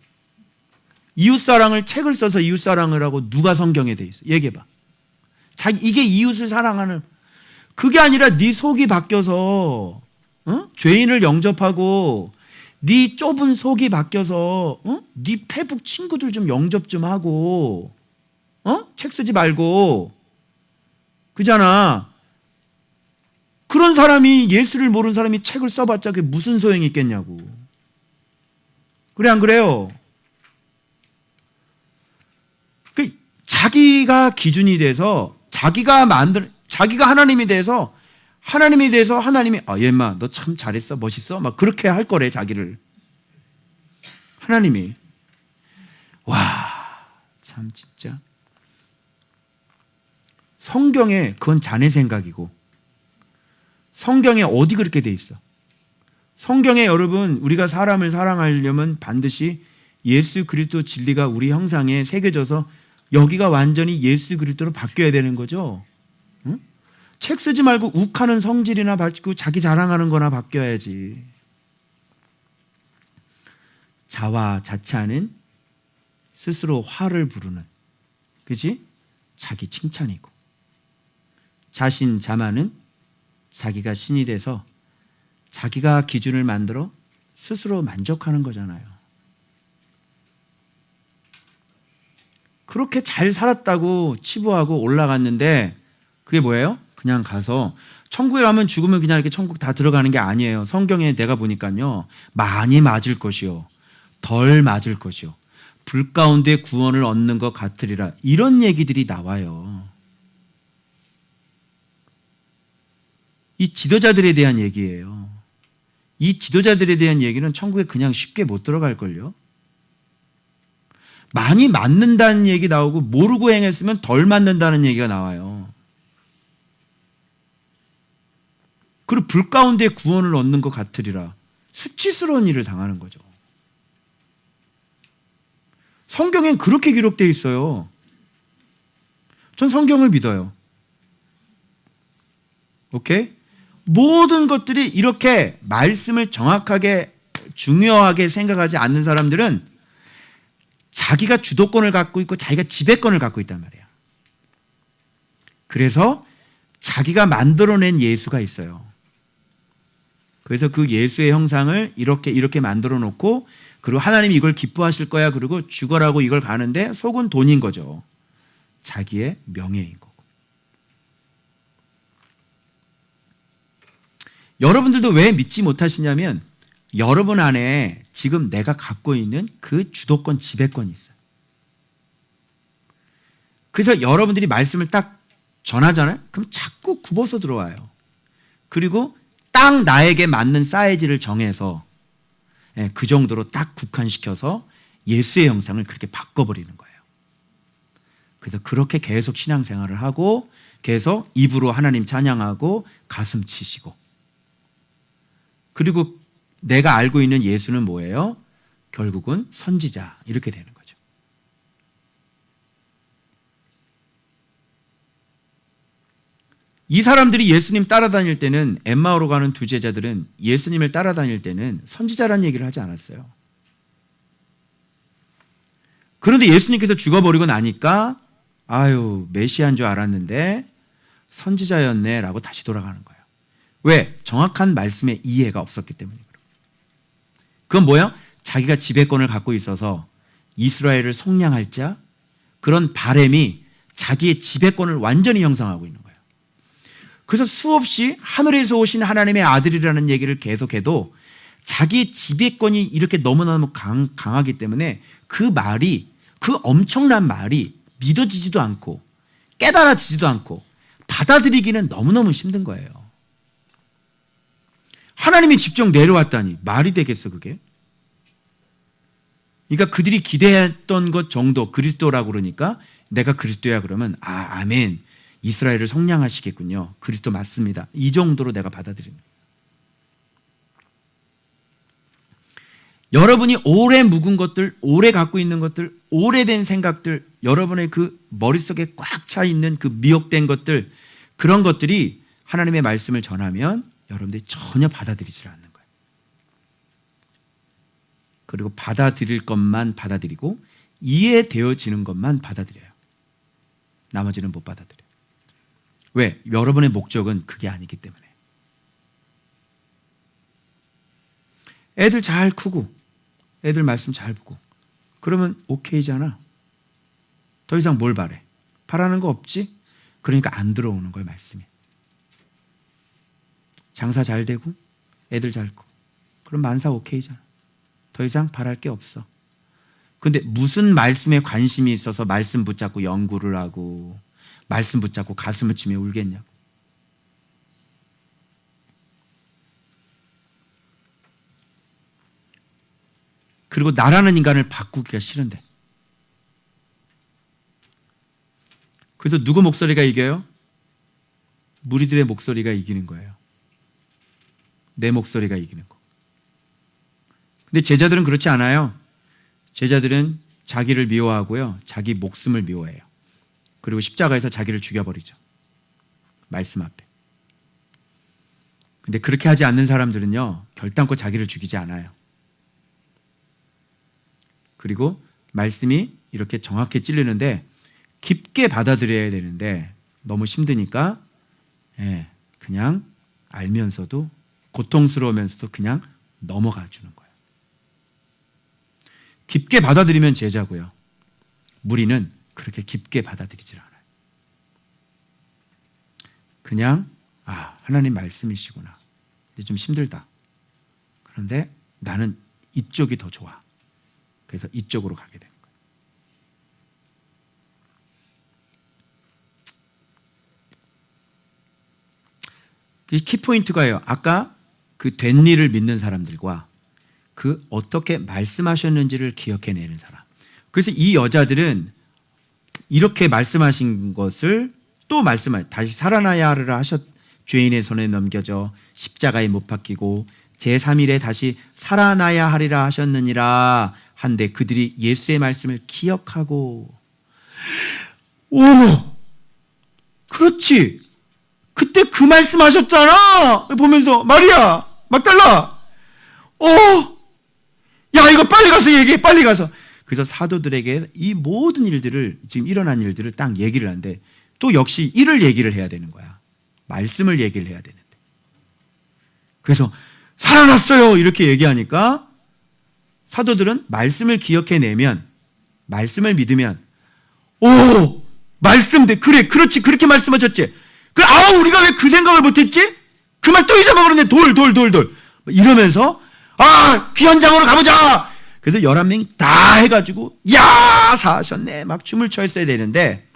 이웃 사랑을 책을 써서 이웃 사랑을 하고 누가 성경에 돼 있어? 얘기해봐. 이게 이웃을 사랑하는, 그게 아니라 네 속이 바뀌어서 죄인을 영접하고 네 좁은 속이 바뀌어서 네 페북 친구들 좀 영접 좀 하고 책 쓰지 말고, 그잖아. 그런 사람이, 예수를 모르는 사람이 책을 써봤자 그게 무슨 소용이 있겠냐고. 그래, 안 그래요? 자기가 기준이 돼서 자기가 하나님이 돼서 하나님이 얘 인마 너 참 잘했어, 멋있어, 막 그렇게 할 거래. 자기를 하나님이. 와, 참 진짜. 성경에 그건 자네 생각이고 성경에 어디 그렇게 돼 있어? 성경에 여러분 우리가 사람을 사랑하려면 반드시 예수 그리스도 진리가 우리 형상에 새겨져서 여기가 완전히 예수 그리스도로 바뀌어야 되는 거죠. 응? 책 쓰지 말고 욱하는 성질이나 바뀌고 자기 자랑하는 거나 바뀌어야지. 자화자찬은 스스로 화를 부르는, 그지? 자기 칭찬이고, 자신자만은 자기가 신이 돼서 자기가 기준을 만들어 스스로 만족하는 거잖아요. 그렇게 잘 살았다고 치부하고 올라갔는데 그게 뭐예요? 그냥 가서 천국에 가면 죽으면 그냥 이렇게 천국 다 들어가는 게 아니에요. 성경에 내가 보니까요, 많이 맞을 것이요, 덜 맞을 것이요, 불 가운데 구원을 얻는 것 같으리라, 이런 얘기들이 나와요. 이 지도자들에 대한 얘기예요. 이 지도자들에 대한 얘기는 천국에 그냥 쉽게 못 들어갈걸요. 많이 맞는다는 얘기 나오고 모르고 행했으면 덜 맞는다는 얘기가 나와요. 그리고 불 가운데 구원을 얻는 것 같으리라, 수치스러운 일을 당하는 거죠. 성경엔 그렇게 기록되어 있어요. 전 성경을 믿어요. 오케이? 모든 것들이 이렇게 말씀을 정확하게 중요하게 생각하지 않는 사람들은 자기가 주도권을 갖고 있고 자기가 지배권을 갖고 있단 말이에요. 그래서 자기가 만들어낸 예수가 있어요. 그래서 그 예수의 형상을 이렇게 만들어 놓고, 그리고 하나님이 이걸 기뻐하실 거야, 그리고 죽어라고 이걸 가는데 속은 돈인 거죠. 자기의 명예인 거고. 여러분들도 왜 믿지 못하시냐면 여러분 안에 지금 내가 갖고 있는 그 주도권, 지배권이 있어요. 그래서 여러분들이 말씀을 딱 전하잖아요. 그럼 자꾸 굽어서 들어와요. 그리고 딱 나에게 맞는 사이즈를 정해서 그 정도로 딱 국한시켜서 예수의 형상을 그렇게 바꿔버리는 거예요. 그래서 그렇게 계속 신앙생활을 하고 계속 입으로 하나님 찬양하고 가슴 치시고, 그리고 내가 알고 있는 예수는 뭐예요? 결국은 선지자, 이렇게 되는 거죠. 이 사람들이 예수님 따라다닐 때는, 엠마오로 가는 두 제자들은 예수님을 따라다닐 때는 선지자라는 얘기를 하지 않았어요. 그런데 예수님께서 죽어버리고 나니까 아유, 메시아인 줄 알았는데 선지자였네 라고 다시 돌아가는 거예요. 왜? 정확한 말씀의 이해가 없었기 때문이에요. 그건 뭐예요? 자기가 지배권을 갖고 있어서 이스라엘을 속량할 자, 그런 바램이 자기의 지배권을 완전히 형성하고 있는 거예요. 그래서 수없이 하늘에서 오신 하나님의 아들이라는 얘기를 계속해도 자기의 지배권이 이렇게 너무너무 강하기 때문에 그 말이, 그 엄청난 말이 믿어지지도 않고 깨달아지지도 않고 받아들이기는 너무너무 힘든 거예요. 하나님이 직접 내려왔다니 말이 되겠어 그게? 그러니까 그들이 기대했던 것 정도, 그리스도라고 그러니까 내가 그리스도야 그러면 아멘, 이스라엘을 속량하시겠군요, 그리스도 맞습니다, 이 정도로 내가 받아들입니다. 여러분이 오래 묵은 것들, 오래 갖고 있는 것들, 오래된 생각들, 여러분의 그 머릿속에 꽉 차 있는 그 미혹된 것들, 그런 것들이 하나님의 말씀을 전하면 여러분들이 전혀 받아들이지 않는 거예요. 그리고 받아들일 것만 받아들이고 이해되어지는 것만 받아들여요. 나머지는 못 받아들여요. 왜? 여러분의 목적은 그게 아니기 때문에. 애들 잘 크고 애들 말씀 잘 보고 그러면 오케이잖아. 더 이상 뭘 바래? 바라는 거 없지? 그러니까 안 들어오는 거예요, 말씀이. 장사 잘 되고 애들 잘 크고 그럼 만사 오케이잖아. 더 이상 바랄 게 없어. 근데 무슨 말씀에 관심이 있어서 말씀 붙잡고 연구를 하고 말씀 붙잡고 가슴을 치며 울겠냐고. 그리고 나라는 인간을 바꾸기가 싫은데. 그래서 누구 목소리가 이겨요? 무리들의 목소리가 이기는 거예요. 내 목소리가 이기는 거. 근데 제자들은 그렇지 않아요. 제자들은 자기를 미워하고요. 자기 목숨을 미워해요. 그리고 십자가에서 자기를 죽여버리죠. 말씀 앞에. 근데 그렇게 하지 않는 사람들은요, 결단코 자기를 죽이지 않아요. 그리고 말씀이 이렇게 정확히 찔리는데 깊게 받아들여야 되는데 너무 힘드니까 그냥 알면서도 고통스러우면서도 그냥 넘어가 주는 거예요. 깊게 받아들이면 제자고요. 무리는 그렇게 깊게 받아들이질 않아요. 그냥 하나님 말씀이시구나. 근데 좀 힘들다. 그런데 나는 이쪽이 더 좋아. 그래서 이쪽으로 가게 되는 거예요. 이 키포인트가요. 아까 그 된 일을 믿는 사람들과 그 어떻게 말씀하셨는지를 기억해내는 사람. 그래서 이 여자들은 이렇게 말씀하신 것을 또 다시 살아나야 하리라 죄인의 손에 넘겨져 십자가에 못 박히고 제3일에 다시 살아나야 하리라 하셨느니라 한데 그들이 예수의 말씀을 기억하고 어머 그렇지 그때 그 말씀하셨잖아 보면서 마리아 막달라 야 이거 빨리 가서 얘기해 빨리 가서. 그래서 사도들에게 이 모든 일들을 지금 일어난 일들을 딱 얘기를 하는데 또 역시 이를 얘기를 해야 되는 거야. 말씀을 얘기를 해야 되는데. 그래서 살아났어요 이렇게 얘기하니까 사도들은 말씀을 기억해내면 말씀을 믿으면 말씀대 그래 그렇지 그렇게 말씀하셨지. 그래 우리가 왜 그 생각을 못했지? 그 말 또 잊어먹었네 돌 이러면서 그 현장으로 가보자. 그래서 11명이 다 해가지고 사셨네 막 춤을 췄어야 되는데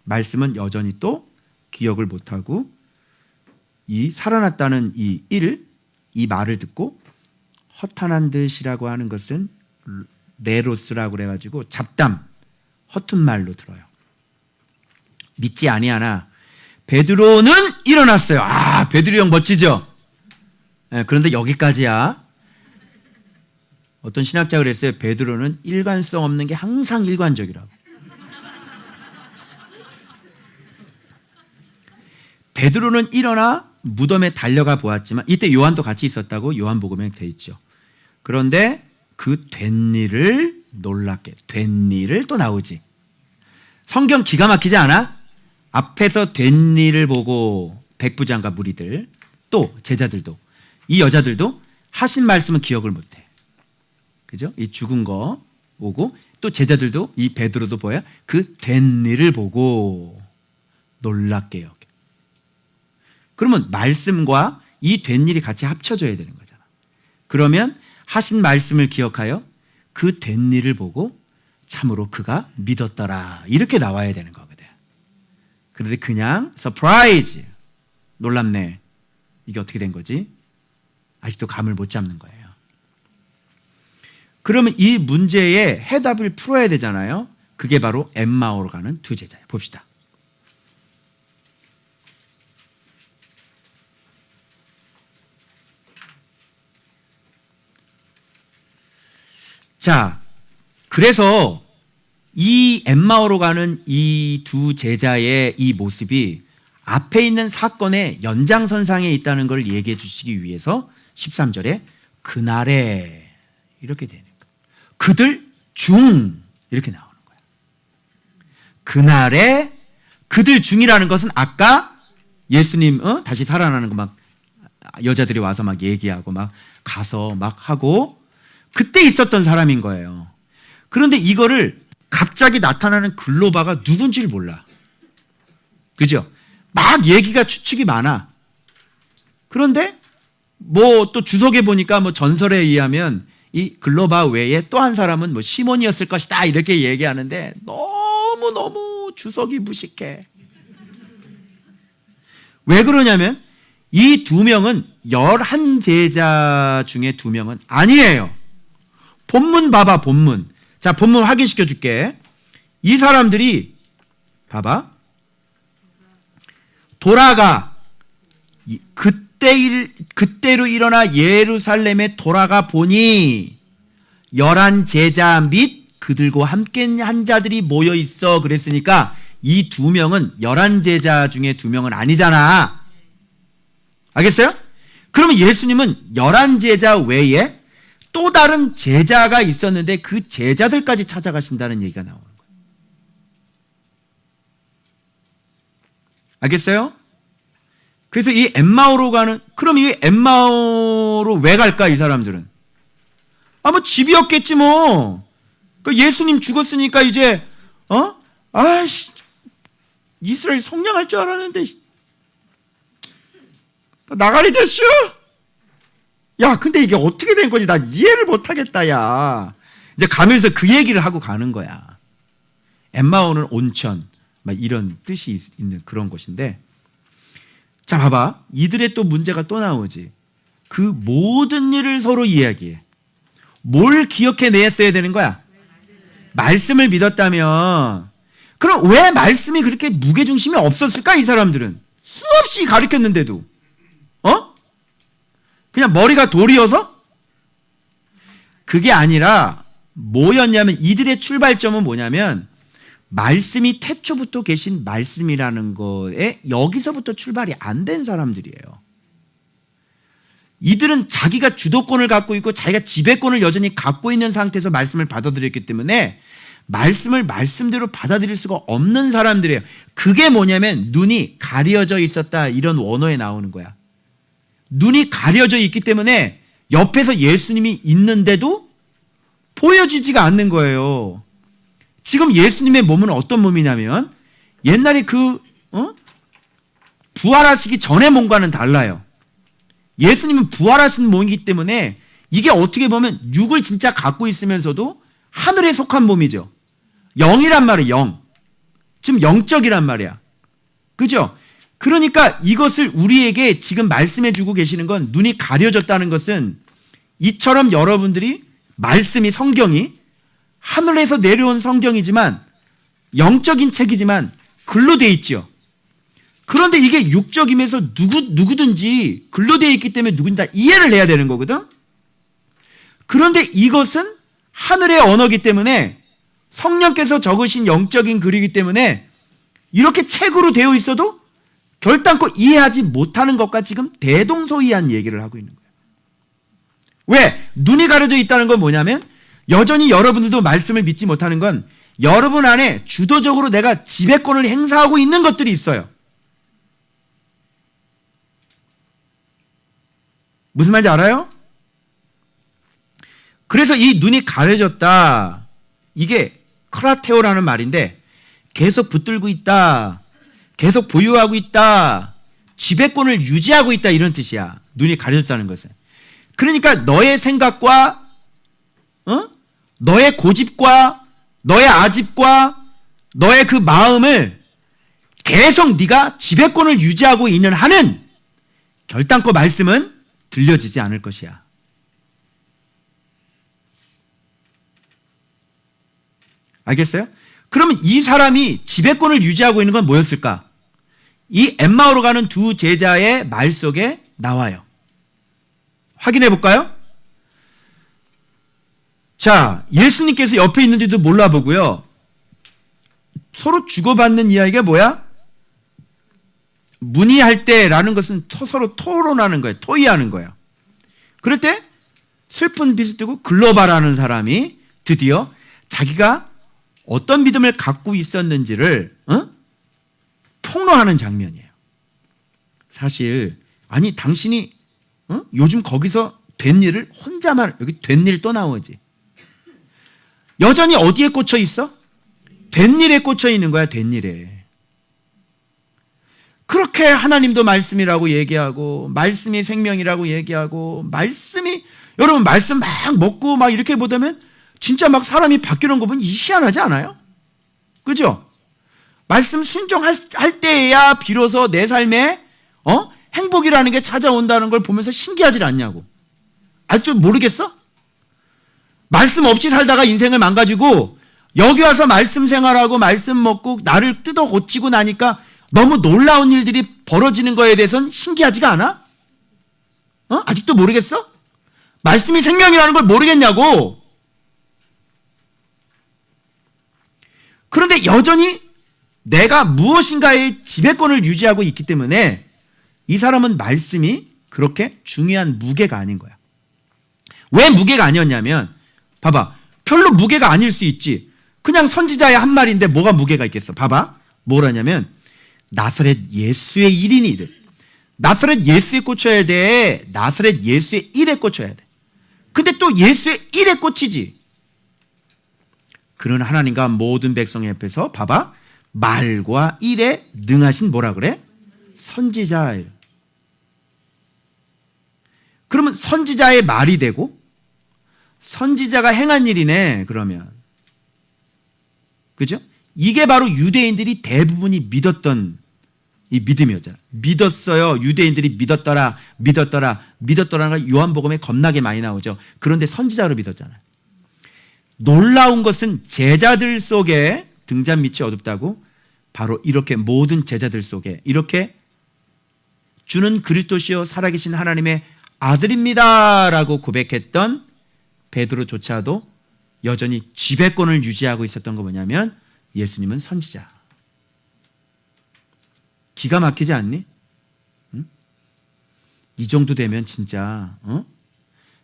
말씀은 여전히 또 기억을 못하고 이 살아났다는 이 말을 듣고 허탄한 듯이라고 하는 것은 레로스라고 그래가지고 잡담 허튼 말로 들어요. 믿지 아니하나 베드로는 일어났어요. 베드로 형 멋지죠? 그런데 여기까지야. 어떤 신학자가 그랬어요. 베드로는 일관성 없는 게 항상 일관적이라고. 베드로는 일어나 무덤에 달려가 보았지만 이때 요한도 같이 있었다고 요한복음에 돼 있죠. 그런데 그 된 일을 놀랍게 된 일을 또 나오지. 성경 기가 막히지 않아? 앞에서 된 일을 보고 백부장과 무리들 또 제자들도 이 여자들도 하신 말씀은 기억을 못해. 그죠? 이 죽은 거 오고 또 제자들도 이 베드로도 뭐야? 그 된 일을 보고 놀랍게 여겨. 그러면 말씀과 이 된 일이 같이 합쳐져야 되는 거잖아. 그러면 하신 말씀을 기억하여 그 된 일을 보고 참으로 그가 믿었더라 이렇게 나와야 되는 거거든. 그런데 그냥 서프라이즈 놀랍네 이게 어떻게 된 거지? 아직도 감을 못 잡는 거예요. 그러면 이 문제의 해답을 풀어야 되잖아요. 그게 바로 엠마오로 가는 두 제자예요. 봅시다. 자, 그래서 이 엠마오로 가는 이 두 제자의 이 모습이 앞에 있는 사건의 연장선상에 있다는 걸 얘기해 주시기 위해서 13절에 그날에 이렇게 되는 거예요. 그들 중 이렇게 나오는 거예요. 그날에 그들 중이라는 것은 아까 예수님 다시 살아나는 거 막 여자들이 와서 막 얘기하고 막 가서 막 하고 그때 있었던 사람인 거예요. 그런데 이거를 갑자기 나타나는 글로바가 누군지를 몰라. 그죠? 막 얘기가 추측이 많아. 그런데 뭐 또 주석에 보니까 뭐 전설에 의하면 이 글로바 외에 또 한 사람은 뭐 시몬이었을 것이다 이렇게 얘기하는데 너무 주석이 무식해. 왜 그러냐면 이 두 명은 11제자 중에 2명은 아니에요. 본문 봐봐, 본문. 자, 본문 확인시켜 줄게. 이 사람들이 봐봐. 돌아가 그때로 일어나 예루살렘에 돌아가 보니 11 제자 및 그들과 함께 한 자들이 모여 있어. 그랬으니까 이 2명은 11 제자 중에 2명은 아니잖아. 알겠어요? 그러면 예수님은 11 제자 외에 또 다른 제자가 있었는데 그 제자들까지 찾아가신다는 얘기가 나오는 거예요. 알겠어요? 그래서 이 엠마오로 가는, 그럼 이 엠마오로 왜 갈까, 이 사람들은? 뭐 집이었겠지 뭐. 예수님 죽었으니까 이제, 이스라엘 성령할 줄 알았는데, 나가리 됐슈? 야, 근데 이게 어떻게 된 거지? 나 이해를 못 하겠다, 야. 이제 가면서 그 얘기를 하고 가는 거야. 엠마오는 온천, 막 이런 뜻이 있는 그런 곳인데, 자, 봐봐. 이들의 또 문제가 또 나오지. 그 모든 일을 서로 이야기해. 뭘 기억해냈어야 되는 거야? 말씀을 믿었다면. 그럼 왜 말씀이 그렇게 무게중심이 없었을까? 이 사람들은 수없이 가르쳤는데도 그냥 머리가 돌이어서? 그게 아니라 뭐였냐면, 이들의 출발점은 뭐냐면 말씀이 태초부터 계신 말씀이라는 거에 여기서부터 출발이 안 된 사람들이에요. 이들은 자기가 주도권을 갖고 있고 자기가 지배권을 여전히 갖고 있는 상태에서 말씀을 받아들였기 때문에 말씀을 말씀대로 받아들일 수가 없는 사람들이에요. 그게 뭐냐면 눈이 가려져 있었다, 이런 원어에 나오는 거야. 눈이 가려져 있기 때문에 옆에서 예수님이 있는데도 보여지지가 않는 거예요. 지금 예수님의 몸은 어떤 몸이냐면 옛날에 부활하시기 전의 몸과는 달라요. 예수님은 부활하신 몸이기 때문에 이게 어떻게 보면 육을 진짜 갖고 있으면서도 하늘에 속한 몸이죠. 영이란 말이에요. 영. 지금 영적이란 말이야. 그죠? 그러니까 이것을 우리에게 지금 말씀해 주고 계시는 건, 눈이 가려졌다는 것은 이처럼 여러분들이 말씀이, 성경이 하늘에서 내려온 성경이지만 영적인 책이지만 글로 돼 있지요. 그런데 이게 육적이면서 누구든지 글로 돼 있기 때문에 누구든지 다 이해를 해야 되는 거거든. 그런데 이것은 하늘의 언어이기 때문에 성령께서 적으신 영적인 글이기 때문에 이렇게 책으로 되어 있어도 결단코 이해하지 못하는 것과 지금 대동소이한 얘기를 하고 있는 거예요. 왜? 눈이 가려져 있다는 건 뭐냐면 여전히 여러분들도 말씀을 믿지 못하는 건 여러분 안에 주도적으로 내가 지배권을 행사하고 있는 것들이 있어요. 무슨 말인지 알아요? 그래서 이 눈이 가려졌다, 이게 크라테오라는 말인데 계속 붙들고 있다, 계속 보유하고 있다, 지배권을 유지하고 있다, 이런 뜻이야. 눈이 가려졌다는 것은. 그러니까 너의 생각과 너의 고집과 너의 아집과 너의 그 마음을 계속 네가 지배권을 유지하고 있는 한은 결단코 말씀은 들려지지 않을 것이야. 알겠어요? 그러면 이 사람이 지배권을 유지하고 있는 건 뭐였을까? 이 엠마오로 가는 두 제자의 말 속에 나와요. 확인해 볼까요? 자, 예수님께서 옆에 있는지도 몰라보고요. 서로 주고받는 이야기가 뭐야? 문의할 때라는 것은 서로 토론하는 거예요. 토의하는 거예요. 그럴 때 슬픈 빛을 뜨고 글로바라는 사람이 드디어 자기가 어떤 믿음을 갖고 있었는지를 폭로하는 장면이에요. 사실 아니 당신이 요즘 거기서 된 일을 혼자만, 여기 된 일 또 나오지. 여전히 어디에 꽂혀 있어? 된 일에 꽂혀 있는 거야. 된 일에. 그렇게 하나님도 말씀이라고 얘기하고 말씀이 생명이라고 얘기하고 말씀이, 여러분 말씀 막 먹고 막 이렇게 보다면 진짜 막 사람이 바뀌는 거 보면 희한하지 않아요? 그죠? 말씀 순종할 때야 비로소 내 삶에 행복이라는 게 찾아온다는 걸 보면서 신기하지 않냐고. 아직도 모르겠어? 말씀 없이 살다가 인생을 망가지고 여기 와서 말씀 생활하고 말씀 먹고 나를 뜯어 고치고 나니까 너무 놀라운 일들이 벌어지는 거에 대해서는 신기하지가 않아? 아직도 모르겠어? 말씀이 생명이라는 걸 모르겠냐고. 그런데 여전히 내가 무엇인가의 지배권을 유지하고 있기 때문에 이 사람은 말씀이 그렇게 중요한 무게가 아닌 거야. 왜 무게가 아니었냐면 봐봐. 별로 무게가 아닐 수 있지. 그냥 선지자의 한 말인데 뭐가 무게가 있겠어. 봐봐. 뭐라냐면 나사렛 예수의 일이니. 나사렛 예수에 꽂혀야 돼. 나사렛 예수의 일에 꽂혀야 돼. 근데 또 예수의 일에 꽂히지. 그는 하나님과 모든 백성 앞에서 봐봐. 말과 일에 능하신 뭐라 그래? 선지자. 그러면 선지자의 말이 되고 선지자가 행한 일이네. 그러면 그죠? 이게 바로 유대인들이 대부분이 믿었던 이 믿음이었잖아. 믿었어요. 유대인들이 믿었더라라는 걸 요한복음에 겁나게 많이 나오죠. 그런데 선지자로 믿었잖아요. 놀라운 것은 제자들 속에 등잔 밑이 어둡다고 바로 이렇게 모든 제자들 속에 이렇게 주는 그리스도시요 살아계신 하나님의 아들입니다라고 고백했던 베드로조차도 여전히 지배권을 유지하고 있었던 거 뭐냐면 예수님은 선지자. 기가 막히지 않니? 응? 이 정도 되면 진짜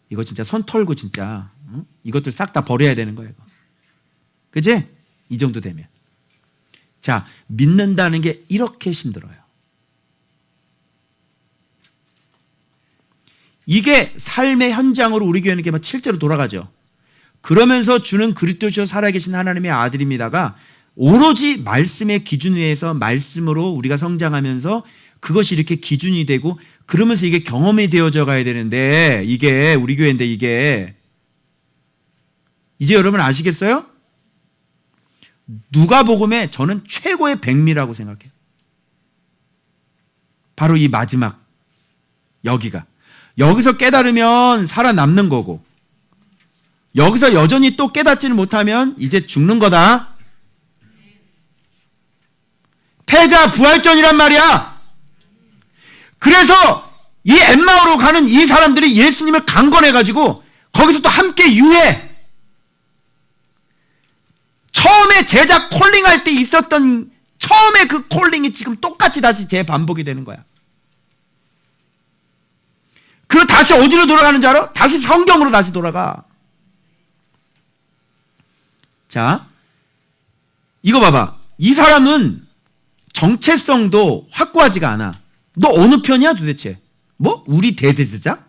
이거 진짜 손 털고 진짜 이것들 싹 다 버려야 되는 거예요. 그치? 이 정도 되면. 자, 믿는다는 게 이렇게 힘들어요. 이게 삶의 현장으로 우리 교회는 막 실제로 돌아가죠. 그러면서 주는 그리스도시요 살아계신 하나님의 아들입니다가 오로지 말씀의 기준 위에서 말씀으로 우리가 성장하면서 그것이 이렇게 기준이 되고 그러면서 이게 경험이 되어져 가야 되는데 이게 우리 교회인데 이게 이제 여러분 아시겠어요? 누가복음에 저는 최고의 백미라고 생각해요. 바로 이 마지막 여기서 깨달으면 살아남는 거고 여기서 여전히 또 깨닫지를 못하면 이제 죽는 거다. 패자 부활전이란 말이야. 그래서 이 엠마오로 가는 이 사람들이 예수님을 강권해가지고 거기서 또 함께 유해. 처음에 제자 콜링할 때 있었던 처음에 그 콜링이 지금 똑같이 다시 재반복이 되는 거야. 그리고 다시 어디로 돌아가는 줄 알아? 다시 성경으로 다시 돌아가. 자, 이거 봐봐. 이 사람은 정체성도 확고하지가 않아. 너 어느 편이야 도대체? 뭐? 우리 대제사장?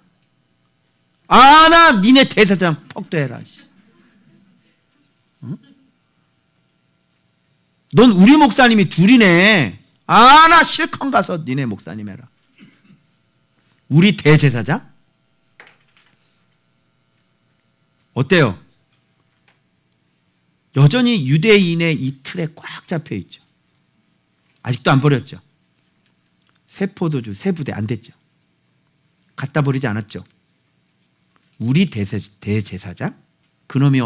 나 니네 대제사장 퍽도해라. 응? 넌 우리 목사님이 둘이네. 나 실컷 가서 니네 목사님 해라. 우리 대제사장? 어때요? 여전히 유대인의 이 틀에 꽉 잡혀 있죠. 아직도 안 버렸죠. 새 포도주, 새 부대 안 됐죠. 갖다 버리지 않았죠. 우리 대제사장? 그놈이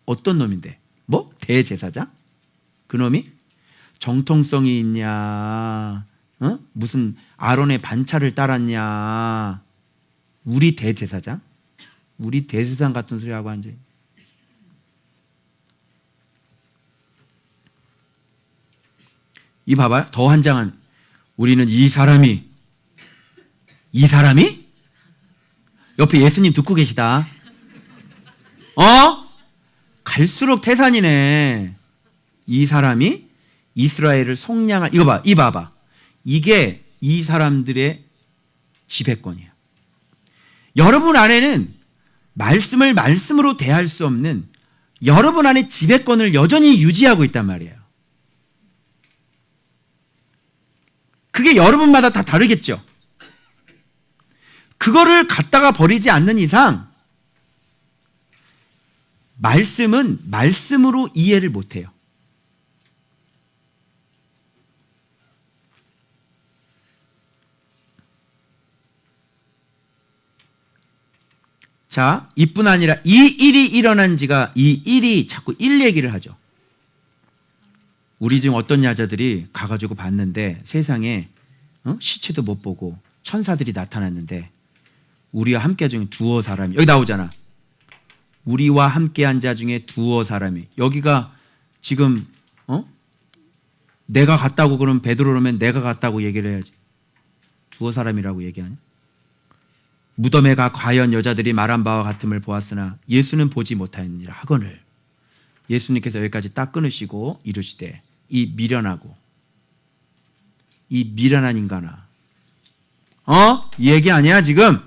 어떤 놈인데? 뭐? 대제사장? 그놈이? 정통성이 있냐? 무슨 아론의 반차를 따랐냐? 우리 대제사장? 우리 대제사장 같은 소리 하고 앉아. 이 봐봐요. 더 환장한 우리는 이 사람이 옆에 예수님 듣고 계시다. 갈수록 태산이네. 이 사람이 이스라엘을 속량할 이 봐봐. 이게 이 사람들의 지배권이야. 여러분 안에는 말씀을 말씀으로 대할 수 없는 여러분 안에 지배권을 여전히 유지하고 있단 말이에요. 그게 여러분마다 다 다르겠죠. 그거를 갖다가 버리지 않는 이상 말씀은 말씀으로 이해를 못해요. 자, 이뿐 아니라 이 일이 일어난 지가 이 일이 자꾸 일 얘기를 하죠. 우리 중 어떤 여자들이 가가지고 봤는데 세상에 시체도 못 보고 천사들이 나타났는데 우리와 함께 중에 두어 사람이 여기 나오잖아. 우리와 함께한 자 중에 두어 사람이 여기가 지금 내가 갔다고 그러면 베드로라면 내가 갔다고 얘기를 해야지. 두어 사람이라고 얘기하냐? 무덤에 가 과연 여자들이 말한 바와 같음을 보았으나 예수는 보지 못하였느니라 하거늘 예수님께서 여기까지 딱 끊으시고 이르시되 이 미련하고 이 미련한 인간아 이 얘기 아니야 지금?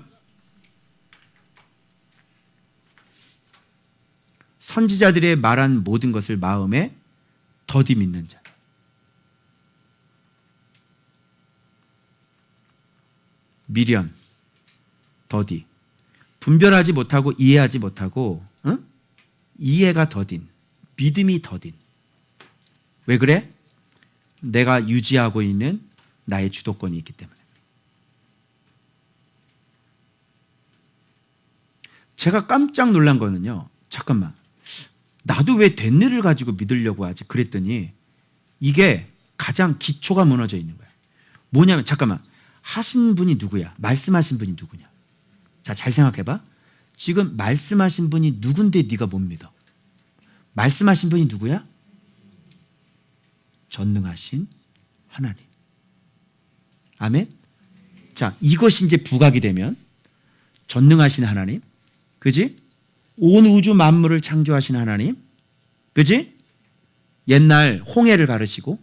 선지자들의 말한 모든 것을 마음에 더디 믿는 자. 미련, 더디. 분별하지 못하고 이해하지 못하고 이해가 더딘, 믿음이 더딘. 왜 그래? 내가 유지하고 있는 나의 주도권이 있기 때문에. 제가 깜짝 놀란 거는요. 잠깐만. 나도 왜 된 일을 가지고 믿으려고 하지? 그랬더니 이게 가장 기초가 무너져 있는 거야. 뭐냐면 잠깐만. 하신 분이 누구야? 말씀하신 분이 누구냐? 자, 잘 생각해봐. 지금 말씀하신 분이 누군데 네가 못 믿어? 말씀하신 분이 누구야? 전능하신 하나님. 아멘? 자, 이것이 이제 부각이 되면 전능하신 하나님, 그지? 온 우주 만물을 창조하신 하나님, 그지? 옛날 홍해를 가르시고,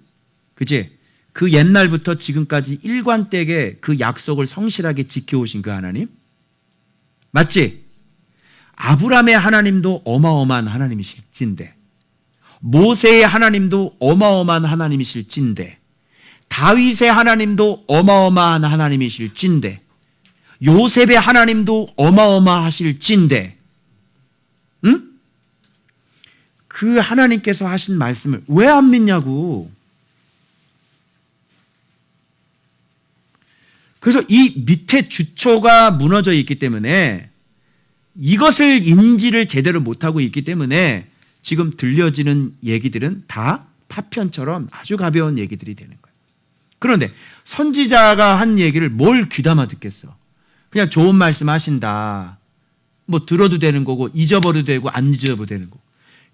그지? 그 옛날부터 지금까지 일관되게 그 약속을 성실하게 지켜오신 그 하나님, 맞지? 아브라함의 하나님도 어마어마한 하나님이실진데, 모세의 하나님도 어마어마한 하나님이실진데, 다윗의 하나님도 어마어마한 하나님이실진데, 요셉의 하나님도 어마어마하실진데, 응? 그 하나님께서 하신 말씀을 왜 안 믿냐고. 그래서 이 밑에 주초가 무너져 있기 때문에 이것을 인지를 제대로 못하고 있기 때문에 지금 들려지는 얘기들은 다 파편처럼 아주 가벼운 얘기들이 되는 거예요. 그런데 선지자가 한 얘기를 뭘 귀담아 듣겠어. 그냥 좋은 말씀 하신다. 뭐 들어도 되는 거고 잊어버려도 되고 안 잊어버려도 되는 거고.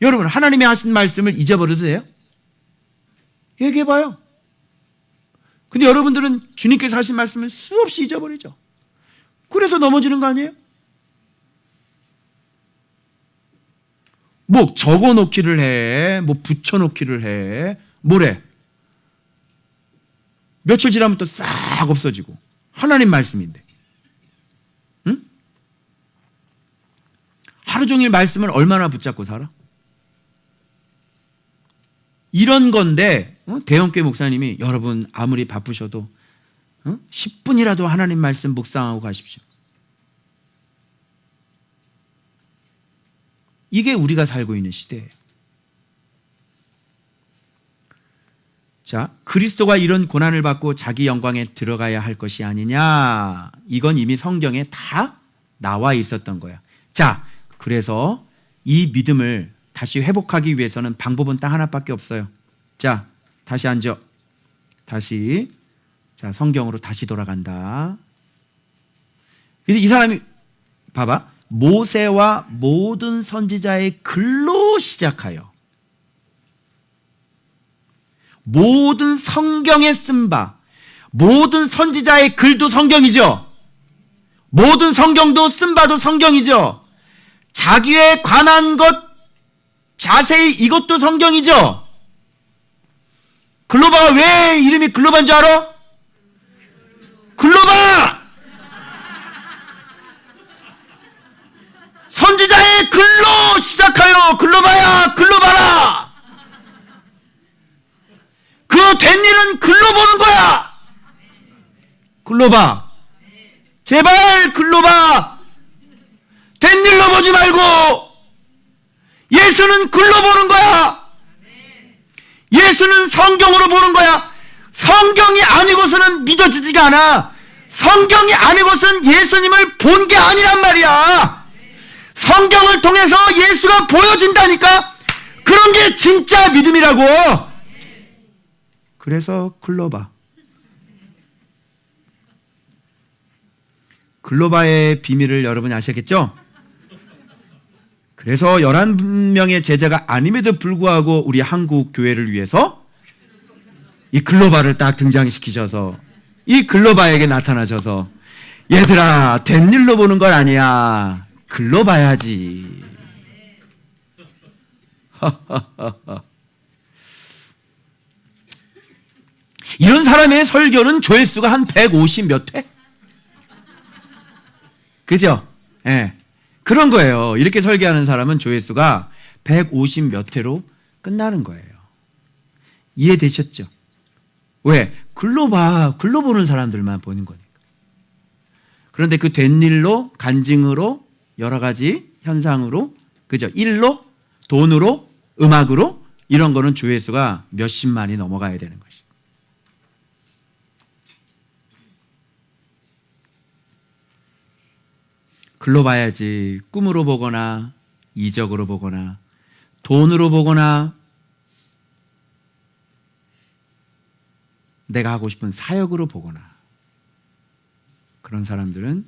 여러분 하나님이 하신 말씀을 잊어버려도 돼요? 얘기해봐요. 근데 여러분들은 주님께서 하신 말씀을 수없이 잊어버리죠. 그래서 넘어지는 거 아니에요? 뭐 적어놓기를 해, 뭐 붙여놓기를 해, 뭐래? 며칠 지나면 또 싹 없어지고. 하나님 말씀인데. 응? 하루 종일 말씀을 얼마나 붙잡고 살아? 이런 건데 대형교회 목사님이 여러분 아무리 바쁘셔도 10분이라도 하나님 말씀 묵상하고 가십시오. 이게 우리가 살고 있는 시대예요. 자, 그리스도가 이런 고난을 받고 자기 영광에 들어가야 할 것이 아니냐. 이건 이미 성경에 다 나와 있었던 거야. 자, 그래서 이 믿음을 다시 회복하기 위해서는 방법은 딱 하나밖에 없어요. 자, 다시 앉아. 다시. 자, 성경으로 다시 돌아간다. 이 사람이 봐봐. 모세와 모든 선지자의 글로 시작하여 모든 성경에 쓴 바, 모든 선지자의 글도 성경이죠. 모든 성경도 쓴 바도 성경이죠. 자기에 관한 것 자세히 이것도 성경이죠. 글로바가 왜 이름이 글로바인 줄 알아? 글로바! 선지자의 글로 시작하여 글로바야 글로바라. 그 된 일은 글로 보는 거야. 글로바. 제발 글로바. 된 일로 보지 말고 예수는 글로 보는 거야. 예수는 성경으로 보는 거야. 성경이 아니고서는 믿어지지가 않아. 성경이 아니고서는 예수님을 본 게 아니란 말이야. 성경을 통해서 예수가 보여진다니까. 그런 게 진짜 믿음이라고. 그래서 글로바의 비밀을 여러분이 아시겠죠? 그래서 11명의 제자가 아님에도 불구하고 우리 한국 교회를 위해서 이 글로바를 딱 등장시키셔서 이 글로바에게 나타나셔서 얘들아, 된 일로 보는 건 아니야. 글로 봐야지. 이런 사람의 설교는 조회수가 한 150 몇 회? 그죠? 예. 네. 그런 거예요. 이렇게 설교하는 사람은 조회수가 150 몇 회로 끝나는 거예요. 이해되셨죠? 왜? 글로 보는 사람들만 보는 거니까. 그런데 그 된 일로, 간증으로, 여러 가지 현상으로, 그죠? 일로, 돈으로, 음악으로, 이런 거는 조회수가 몇십만이 넘어가야 되는 것이죠. 글로 봐야지. 꿈으로 보거나, 이적으로 보거나, 돈으로 보거나, 내가 하고 싶은 사역으로 보거나, 그런 사람들은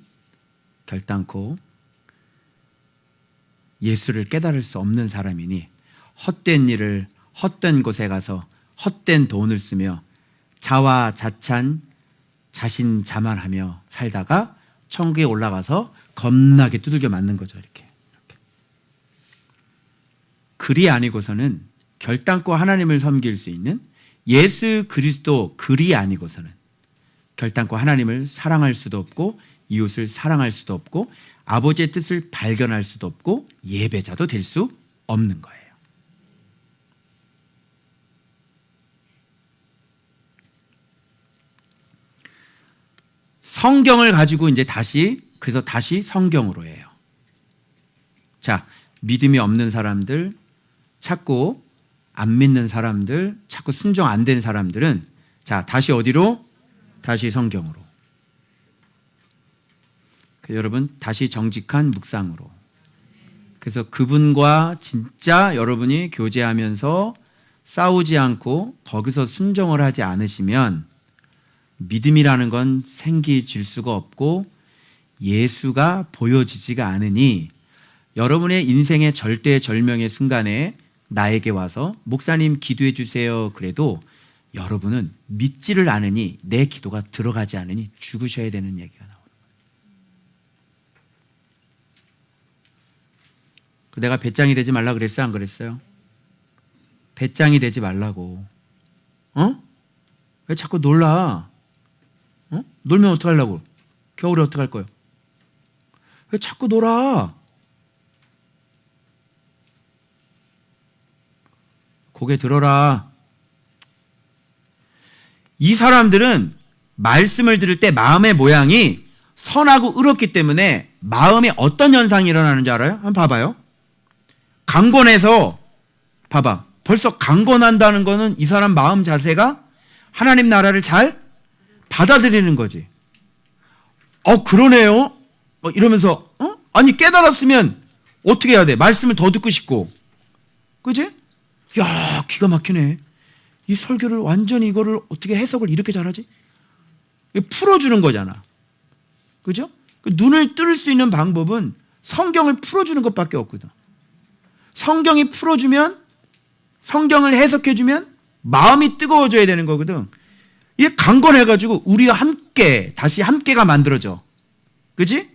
결단코 예수를 깨달을 수 없는 사람이니 헛된 일을 헛된 곳에 가서 헛된 돈을 쓰며 자화자찬 자신자만하며 살다가 천국에 올라가서 겁나게 두들겨 맞는 거죠. 이렇게. 글이 아니고서는 결단코 하나님을 섬길 수 있는 예수 그리스도 글이 아니고서는 결단코 하나님을 사랑할 수도 없고 이웃을 사랑할 수도 없고 아버지의 뜻을 발견할 수도 없고 예배자도 될 수 없는 거예요. 성경을 가지고 이제 다시 성경으로 해요. 자, 믿음이 없는 사람들, 자꾸 안 믿는 사람들, 자꾸 순종 안 된 사람들은 자, 다시 어디로? 다시 성경으로. 여러분, 다시 정직한 묵상으로. 그래서 그분과 진짜 여러분이 교제하면서 싸우지 않고 거기서 순종을 하지 않으시면 믿음이라는 건 생기질 수가 없고 예수가 보여지지가 않으니 여러분의 인생의 절대절명의 순간에 나에게 와서 목사님 기도해 주세요 그래도 여러분은 믿지를 않으니 내 기도가 들어가지 않으니 죽으셔야 되는 얘기가 나오는 거예요. 내가 배짱이 되지 말라 그랬어요? 안 그랬어요? 배짱이 되지 말라고. 왜 자꾸 놀라? 놀면 어떡하려고? 겨울에 어떡할 거예요? 왜 자꾸 놀아? 고개 들어라. 이 사람들은 말씀을 들을 때 마음의 모양이 선하고 의롭기 때문에 마음에 어떤 현상이 일어나는 줄 알아요? 한번 봐봐요. 강권해서 봐봐. 벌써 강권한다는 거는 이 사람 마음 자세가 하나님 나라를 잘 받아들이는 거지. 그러네요. 이러면서 아니 깨달았으면 어떻게 해야 돼? 말씀을 더 듣고 싶고. 그지? 야, 기가 막히네. 이 설교를 완전히 이거를 어떻게 해석을 이렇게 잘하지? 풀어주는 거잖아. 그죠? 눈을 뜰 수 있는 방법은 성경을 풀어주는 것밖에 없거든. 성경이 풀어주면, 성경을 해석해주면 마음이 뜨거워져야 되는 거거든. 이게 강건해가지고 우리와 함께, 다시 함께가 만들어져. 그지?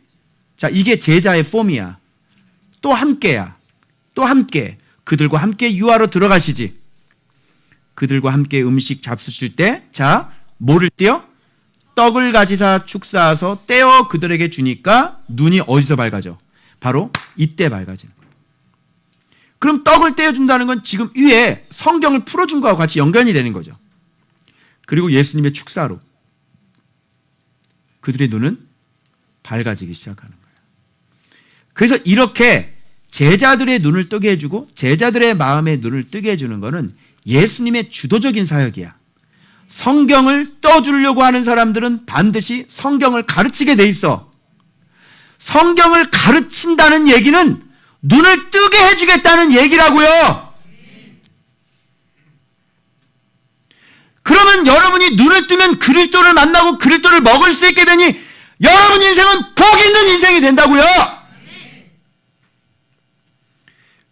자, 이게 제자의 폼이야. 또 함께야. 또 함께. 그들과 함께 유아로 들어가시지. 그들과 함께 음식 잡수실 때, 자, 뭐를 떼어? 떡을 가지사 축사해서 떼어 그들에게 주니까 눈이 어디서 밝아져? 바로 이때 밝아지는 거예요. 그럼 떡을 떼어준다는 건 지금 위에 성경을 풀어준 거하고 같이 연관이 되는 거죠. 그리고 예수님의 축사로 그들의 눈은 밝아지기 시작하는 거예요. 그래서 이렇게 제자들의 눈을 뜨게 해주고 제자들의 마음의 눈을 뜨게 해주는 것은 예수님의 주도적인 사역이야. 성경을 떠주려고 하는 사람들은 반드시 성경을 가르치게 돼 있어. 성경을 가르친다는 얘기는 눈을 뜨게 해주겠다는 얘기라고요. 그러면 여러분이 눈을 뜨면 그리스도를 만나고 그리스도를 먹을 수 있게 되니 여러분 인생은 복 있는 인생이 된다고요.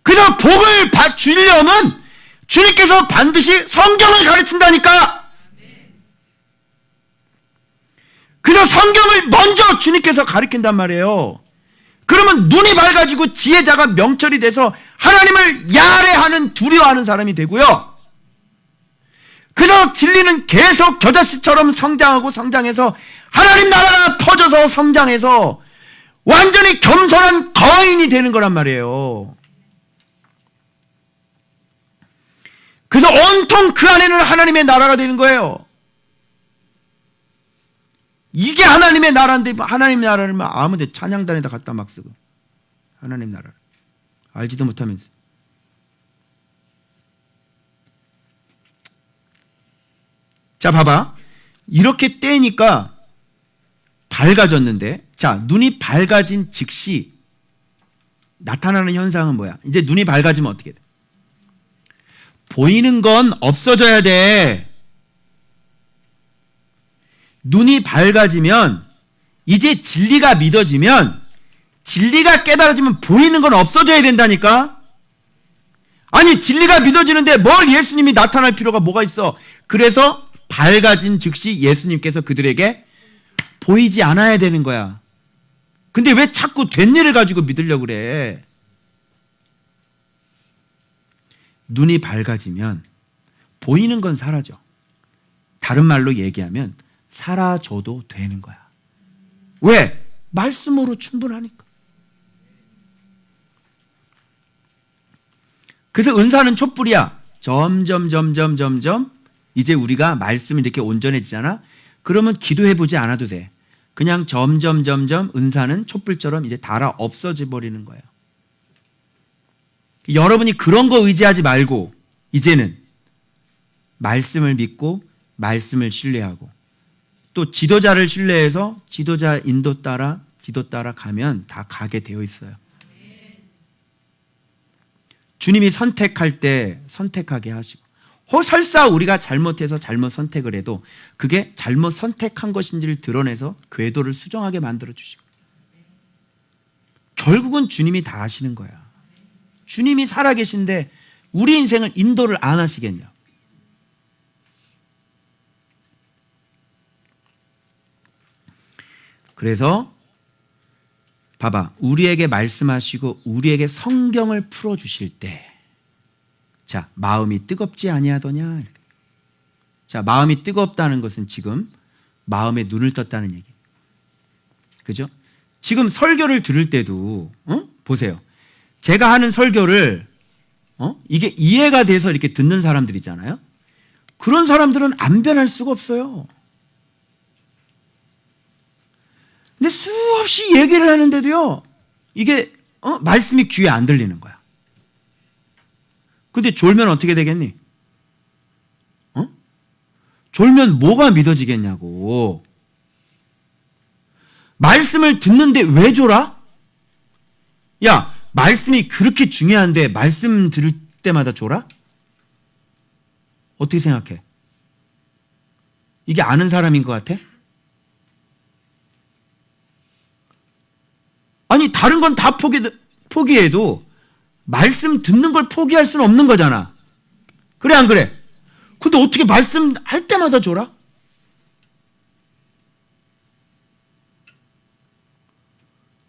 그래서 복을 주려면 주님께서 반드시 성경을 가르친다니까. 그래서 성경을 먼저 주님께서 가르친단 말이에요. 그러면 눈이 밝아지고 지혜자가 명철이 돼서 하나님을 야래하는 두려워하는 사람이 되고요. 그래서 진리는 계속 겨자씨처럼 성장하고 성장해서 하나님 나라가 퍼져서 성장해서 완전히 겸손한 거인이 되는 거란 말이에요. 그래서 온통 그 안에는 하나님의 나라가 되는 거예요. 이게 하나님의 나라인데 하나님 나라를 아무데 찬양단에다 갖다 막 쓰고 하나님 나라를 알지도 못하면서. 자, 봐봐. 이렇게 떼니까 밝아졌는데, 자, 눈이 밝아진 즉시 나타나는 현상은 뭐야? 이제 눈이 밝아지면 어떻게 돼? 보이는 건 없어져야 돼. 눈이 밝아지면 이제 진리가 믿어지면 진리가 깨달아지면 보이는 건 없어져야 된다니까. 아니 진리가 믿어지는데 뭘 예수님이 나타날 필요가 뭐가 있어. 그래서 밝아진 즉시 예수님께서 그들에게 보이지 않아야 되는 거야. 근데 왜 자꾸 된 일을 가지고 믿으려고 그래. 눈이 밝아지면 보이는 건 사라져. 다른 말로 얘기하면 사라져도 되는 거야. 왜? 말씀으로 충분하니까. 그래서 은사는 촛불이야. 점점 이제 우리가 말씀이 이렇게 온전해지잖아. 그러면 기도해보지 않아도 돼. 그냥 점점 은사는 촛불처럼 이제 달아 없어져 버리는 거예요. 여러분이 그런 거 의지하지 말고 이제는 말씀을 믿고 말씀을 신뢰하고 또 지도자를 신뢰해서 지도자 인도 따라 지도 따라 가면 다 가게 되어 있어요. 주님이 선택할 때 선택하게 하시고 설사 우리가 잘못해서 잘못 선택을 해도 그게 잘못 선택한 것인지를 드러내서 궤도를 수정하게 만들어 주시고 결국은 주님이 다 하시는 거야. 주님이 살아계신데 우리 인생을 인도를 안 하시겠냐. 그래서 봐봐. 우리에게 말씀하시고 우리에게 성경을 풀어주실 때 자, 마음이 뜨겁지 아니하더냐. 자, 마음이 뜨겁다는 것은 지금 마음에 눈을 떴다는 얘기. 그죠? 지금 설교를 들을 때도 보세요. 제가 하는 설교를 이게 이해가 돼서 이렇게 듣는 사람들 있잖아요. 그런 사람들은 안 변할 수가 없어요. 근데 수없이 얘기를 하는데도요. 이게 말씀이 귀에 안 들리는 거야. 근데 졸면 어떻게 되겠니? 졸면 뭐가 믿어지겠냐고. 말씀을 듣는데 왜 졸아? 야, 말씀이 그렇게 중요한데 말씀 들을 때마다 졸아? 어떻게 생각해? 이게 아는 사람인 것 같아? 아니 다른 건 다 포기해도 말씀 듣는 걸 포기할 수는 없는 거잖아. 그래 안 그래? 근데 어떻게 말씀할 때마다 졸아?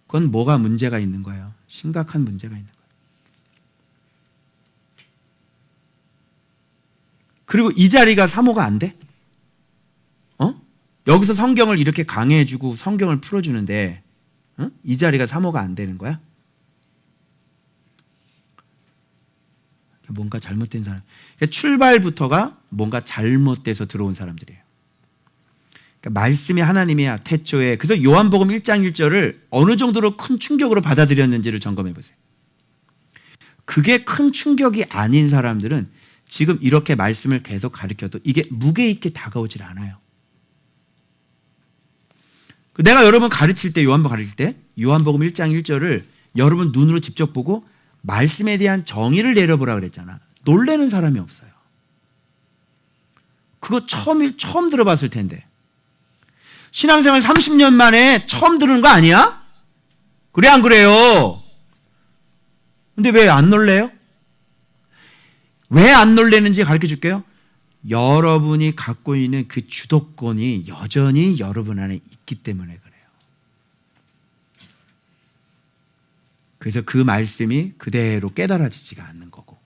그건 뭐가 문제가 있는 거예요. 심각한 문제가 있는 거예요. 그리고 이 자리가 사모가 안 돼? 여기서 성경을 이렇게 강해해주고 성경을 풀어주는데 이 자리가 사모가 안 되는 거야? 뭔가 잘못된 사람. 출발부터가 뭔가 잘못돼서 들어온 사람들이에요. 그러니까 말씀이 하나님이야. 태초에. 그래서 요한복음 1장 1절을 어느 정도로 큰 충격으로 받아들였는지를 점검해 보세요. 그게 큰 충격이 아닌 사람들은 지금 이렇게 말씀을 계속 가르쳐도 이게 무게 있게 다가오질 않아요. 내가 여러분 가르칠 때 요한복음 가르칠 때 요한복음 1장 1절을 여러분 눈으로 직접 보고 말씀에 대한 정의를 내려보라 그랬잖아. 놀래는 사람이 없어요. 그거 처음 들어봤을 텐데. 신앙생활 30년 만에 처음 들은 거 아니야? 그래 안 그래요? 근데 왜 안 놀래요? 왜 안 놀래는지 가르쳐 줄게요. 여러분이 갖고 있는 그 주도권이 여전히 여러분 안에 있기 때문에 그래요. 그래서 그 말씀이 그대로 깨달아지지가 않는 거고,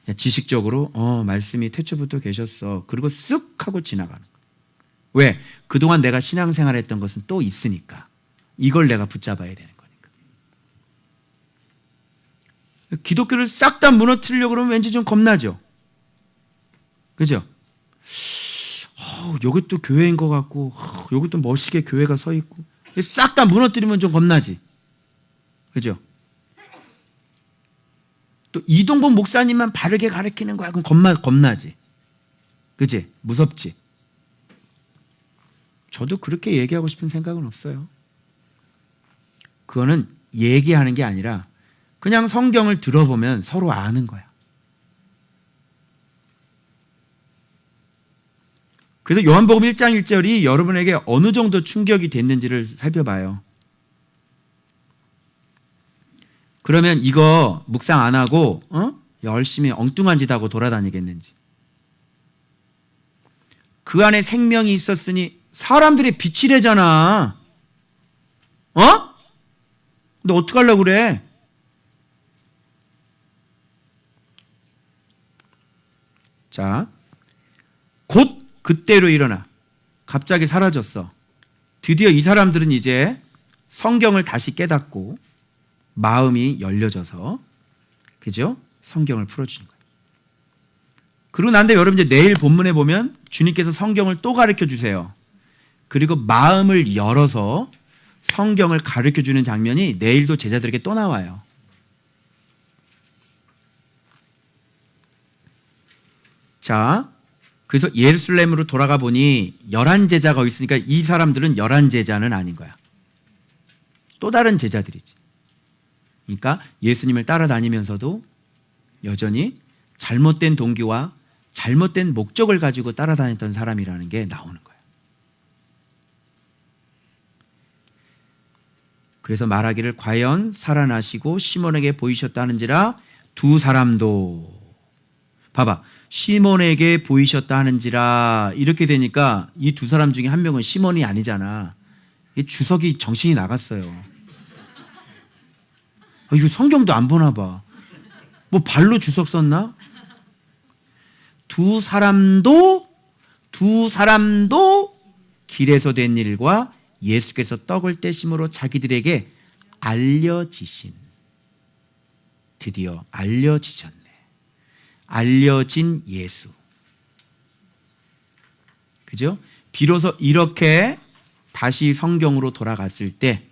그냥 지식적으로 말씀이 태초부터 계셨어, 그리고 쓱 하고 지나가는 거예요. 왜? 그동안 내가 신앙생활 했던 것은 또 있으니까 이걸 내가 붙잡아야 되는 거니까. 기독교를 싹 다 무너뜨리려고 그러면 왠지 좀 겁나죠. 그죠? 여기 또 교회인 것 같고, 여기 또 멋있게 교회가 서 있고, 싹 다 무너뜨리면 좀 겁나지. 그죠? 또 이동복 목사님만 바르게 가르치는 거야, 그럼 겁나지. 그지? 무섭지. 저도 그렇게 얘기하고 싶은 생각은 없어요. 그거는 얘기하는 게 아니라 그냥 성경을 들어보면 서로 아는 거야. 그래서 요한복음 1장 1절이 여러분에게 어느 정도 충격이 됐는지를 살펴봐요. 그러면 이거 묵상 안 하고 열심히 엉뚱한 짓 하고 돌아다니겠는지. 그 안에 생명이 있었으니 사람들의 빛이래잖아. 근데 어떡하려고 그래? 자, 곧 그때로 일어나. 갑자기 사라졌어. 드디어 이 사람들은 이제 성경을 다시 깨닫고 마음이 열려져서, 그죠? 성경을 풀어주는 거예요. 그러고 난데 여러분 이제 내일 본문에 보면 주님께서 성경을 또 가르쳐 주세요. 그리고 마음을 열어서 성경을 가르쳐 주는 장면이 내일도 제자들에게 또 나와요. 자, 그래서 예루살렘으로 돌아가 보니 11제자가 있으니까 이 사람들은 11제자는 아닌 거야. 또 다른 제자들이지. 그러니까 예수님을 따라다니면서도 여전히 잘못된 동기와 잘못된 목적을 가지고 따라다녔던 사람이라는 게 나오는 거예요. 그래서 말하기를 과연 살아나시고 시몬에게 보이셨다는지라 두 사람도, 봐봐, 시몬에게 보이셨다 하는지라 이렇게 되니까 이 두 사람 중에 한 명은 시몬이 아니잖아. 이 주석이 정신이 나갔어요. 이거 성경도 안 보나 봐. 뭐 발로 주석 썼나? 두 사람도 길에서 된 일과 예수께서 떡을 떼심으로 자기들에게 알려지신, 드디어 알려지셨네. 알려진 예수. 그죠? 비로소 이렇게 다시 성경으로 돌아갔을 때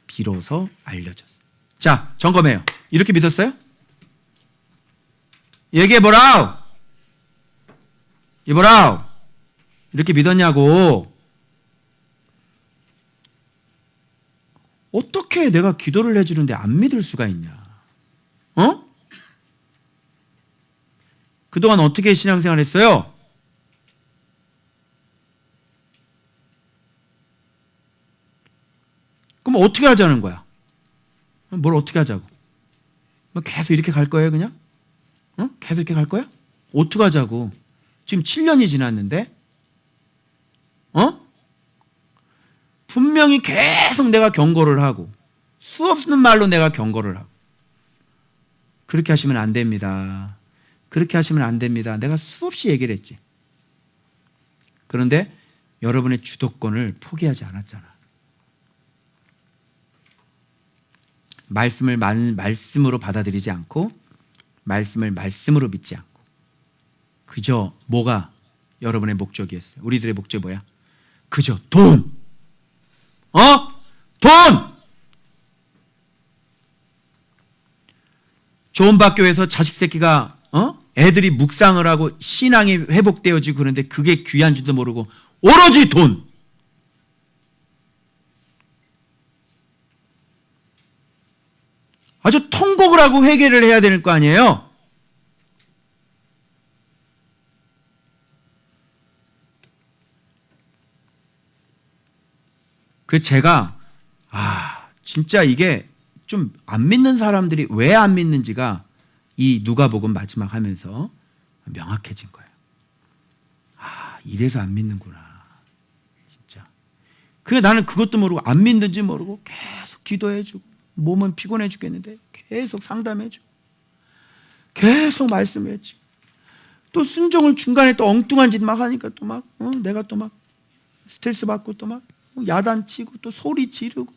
비로소 알려졌어요. 자, 점검해요. 이렇게 믿었어요? 얘기해보라우. 이보라우. 이렇게 믿었냐고. 어떻게 내가 기도를 해주는데 안 믿을 수가 있냐? 그동안 어떻게 신앙생활 했어요? 그럼 어떻게 하자는 거야? 뭘 어떻게 하자고? 계속 이렇게 갈 거예요, 그냥? 계속 이렇게 갈 거야? 어떻게 하자고? 지금 7년이 지났는데? 분명히 계속 내가 경고를 하고, 수없는 말로 내가 경고를 하고. 그렇게 하시면 안 됩니다. 그렇게 하시면 안 됩니다. 내가 수없이 얘기를 했지. 그런데 여러분의 주도권을 포기하지 않았잖아. 말씀을 말씀으로 받아들이지 않고, 말씀을 말씀으로 믿지 않고, 그저 뭐가 여러분의 목적이었어요? 우리들의 목적이 뭐야? 그저 돈! 돈! 좋은 학교에서 자식 새끼가 애들이 묵상을 하고 신앙이 회복되어지고 그런데 그게 귀한 줄도 모르고 오로지 돈! 아주 통곡을 하고 회개를 해야 될 거 아니에요. 그 제가 진짜 이게 좀 안 믿는 사람들이 왜 안 믿는지가 이 누가복음 마지막 하면서 명확해진 거예요. 이래서 안 믿는구나. 진짜. 그래 나는 그것도 모르고 안 믿는지 모르고 계속 기도해주고 몸은 피곤해 죽겠는데 계속 상담해주고 계속 말씀해주고 또 순종을 중간에 또 엉뚱한 짓 막 하니까 또 막 내가 또 막 스트레스 받고 또 막 야단치고 또 소리 지르고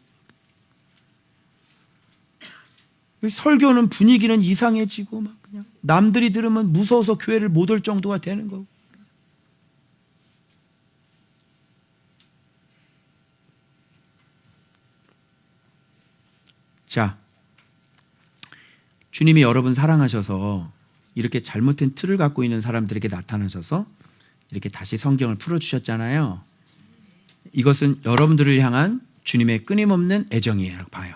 설교는 분위기는 이상해지고 막 그냥 남들이 들으면 무서워서 교회를 못 올 정도가 되는 거고. 자, 주님이 여러분 사랑하셔서 이렇게 잘못된 틀을 갖고 있는 사람들에게 나타나셔서 이렇게 다시 성경을 풀어주셨잖아요. 이것은 여러분들을 향한 주님의 끊임없는 애정이라고 봐요.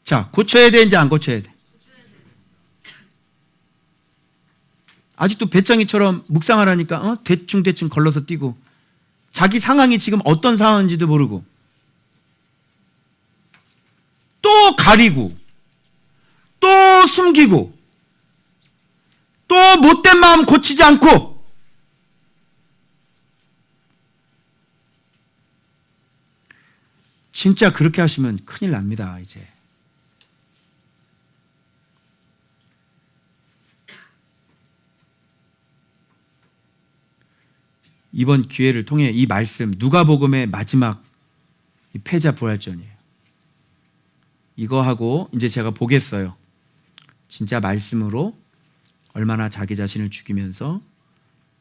자, 고쳐야 되는지 안 고쳐야 돼? 아직도 배짱이처럼 묵상을 하니까 대충 걸러서 뛰고 자기 상황이 지금 어떤 상황인지도 모르고 또 가리고 또 숨기고 또 못된 마음 고치지 않고 진짜 그렇게 하시면 큰일 납니다. 이제 이번 기회를 통해 이 말씀 누가복음의 마지막 패자 부활전이에요. 이거 하고 이제 제가 보겠어요. 진짜 말씀으로 얼마나 자기 자신을 죽이면서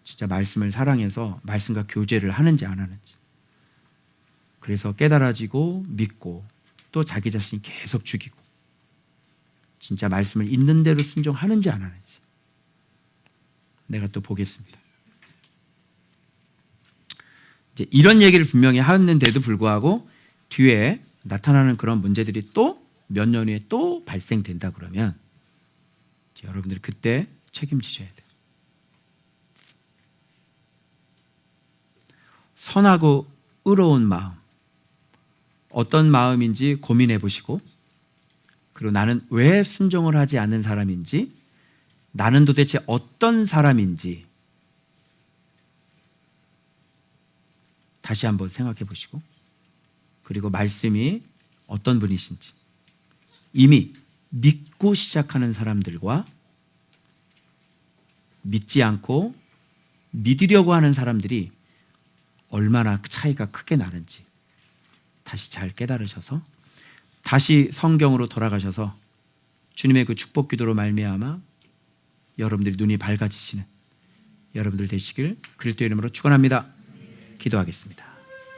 진짜 말씀을 사랑해서 말씀과 교제를 하는지 안 하는지. 그래서 깨달아지고 믿고 또 자기 자신이 계속 죽이고 진짜 말씀을 있는 대로 순종하는지 안 하는지 내가 또 보겠습니다. 이제 이런 얘기를 분명히 하는데도 불구하고 뒤에 나타나는 그런 문제들이 또 몇 년 후에 또 발생된다 그러면 여러분들이 그때 책임지셔야 돼요. 선하고 의로운 마음, 어떤 마음인지 고민해 보시고 그리고 나는 왜 순종을 하지 않는 사람인지 나는 도대체 어떤 사람인지 다시 한번 생각해 보시고 그리고 말씀이 어떤 분이신지 이미 믿고 시작하는 사람들과 믿지 않고 믿으려고 하는 사람들이 얼마나 차이가 크게 나는지 다시 잘 깨달으셔서 다시 성경으로 돌아가셔서 주님의 그 축복 기도로 말미암아 여러분들이 눈이 밝아지시는 여러분들 되시길 그리스도의 이름으로 축원합니다. 기도하겠습니다.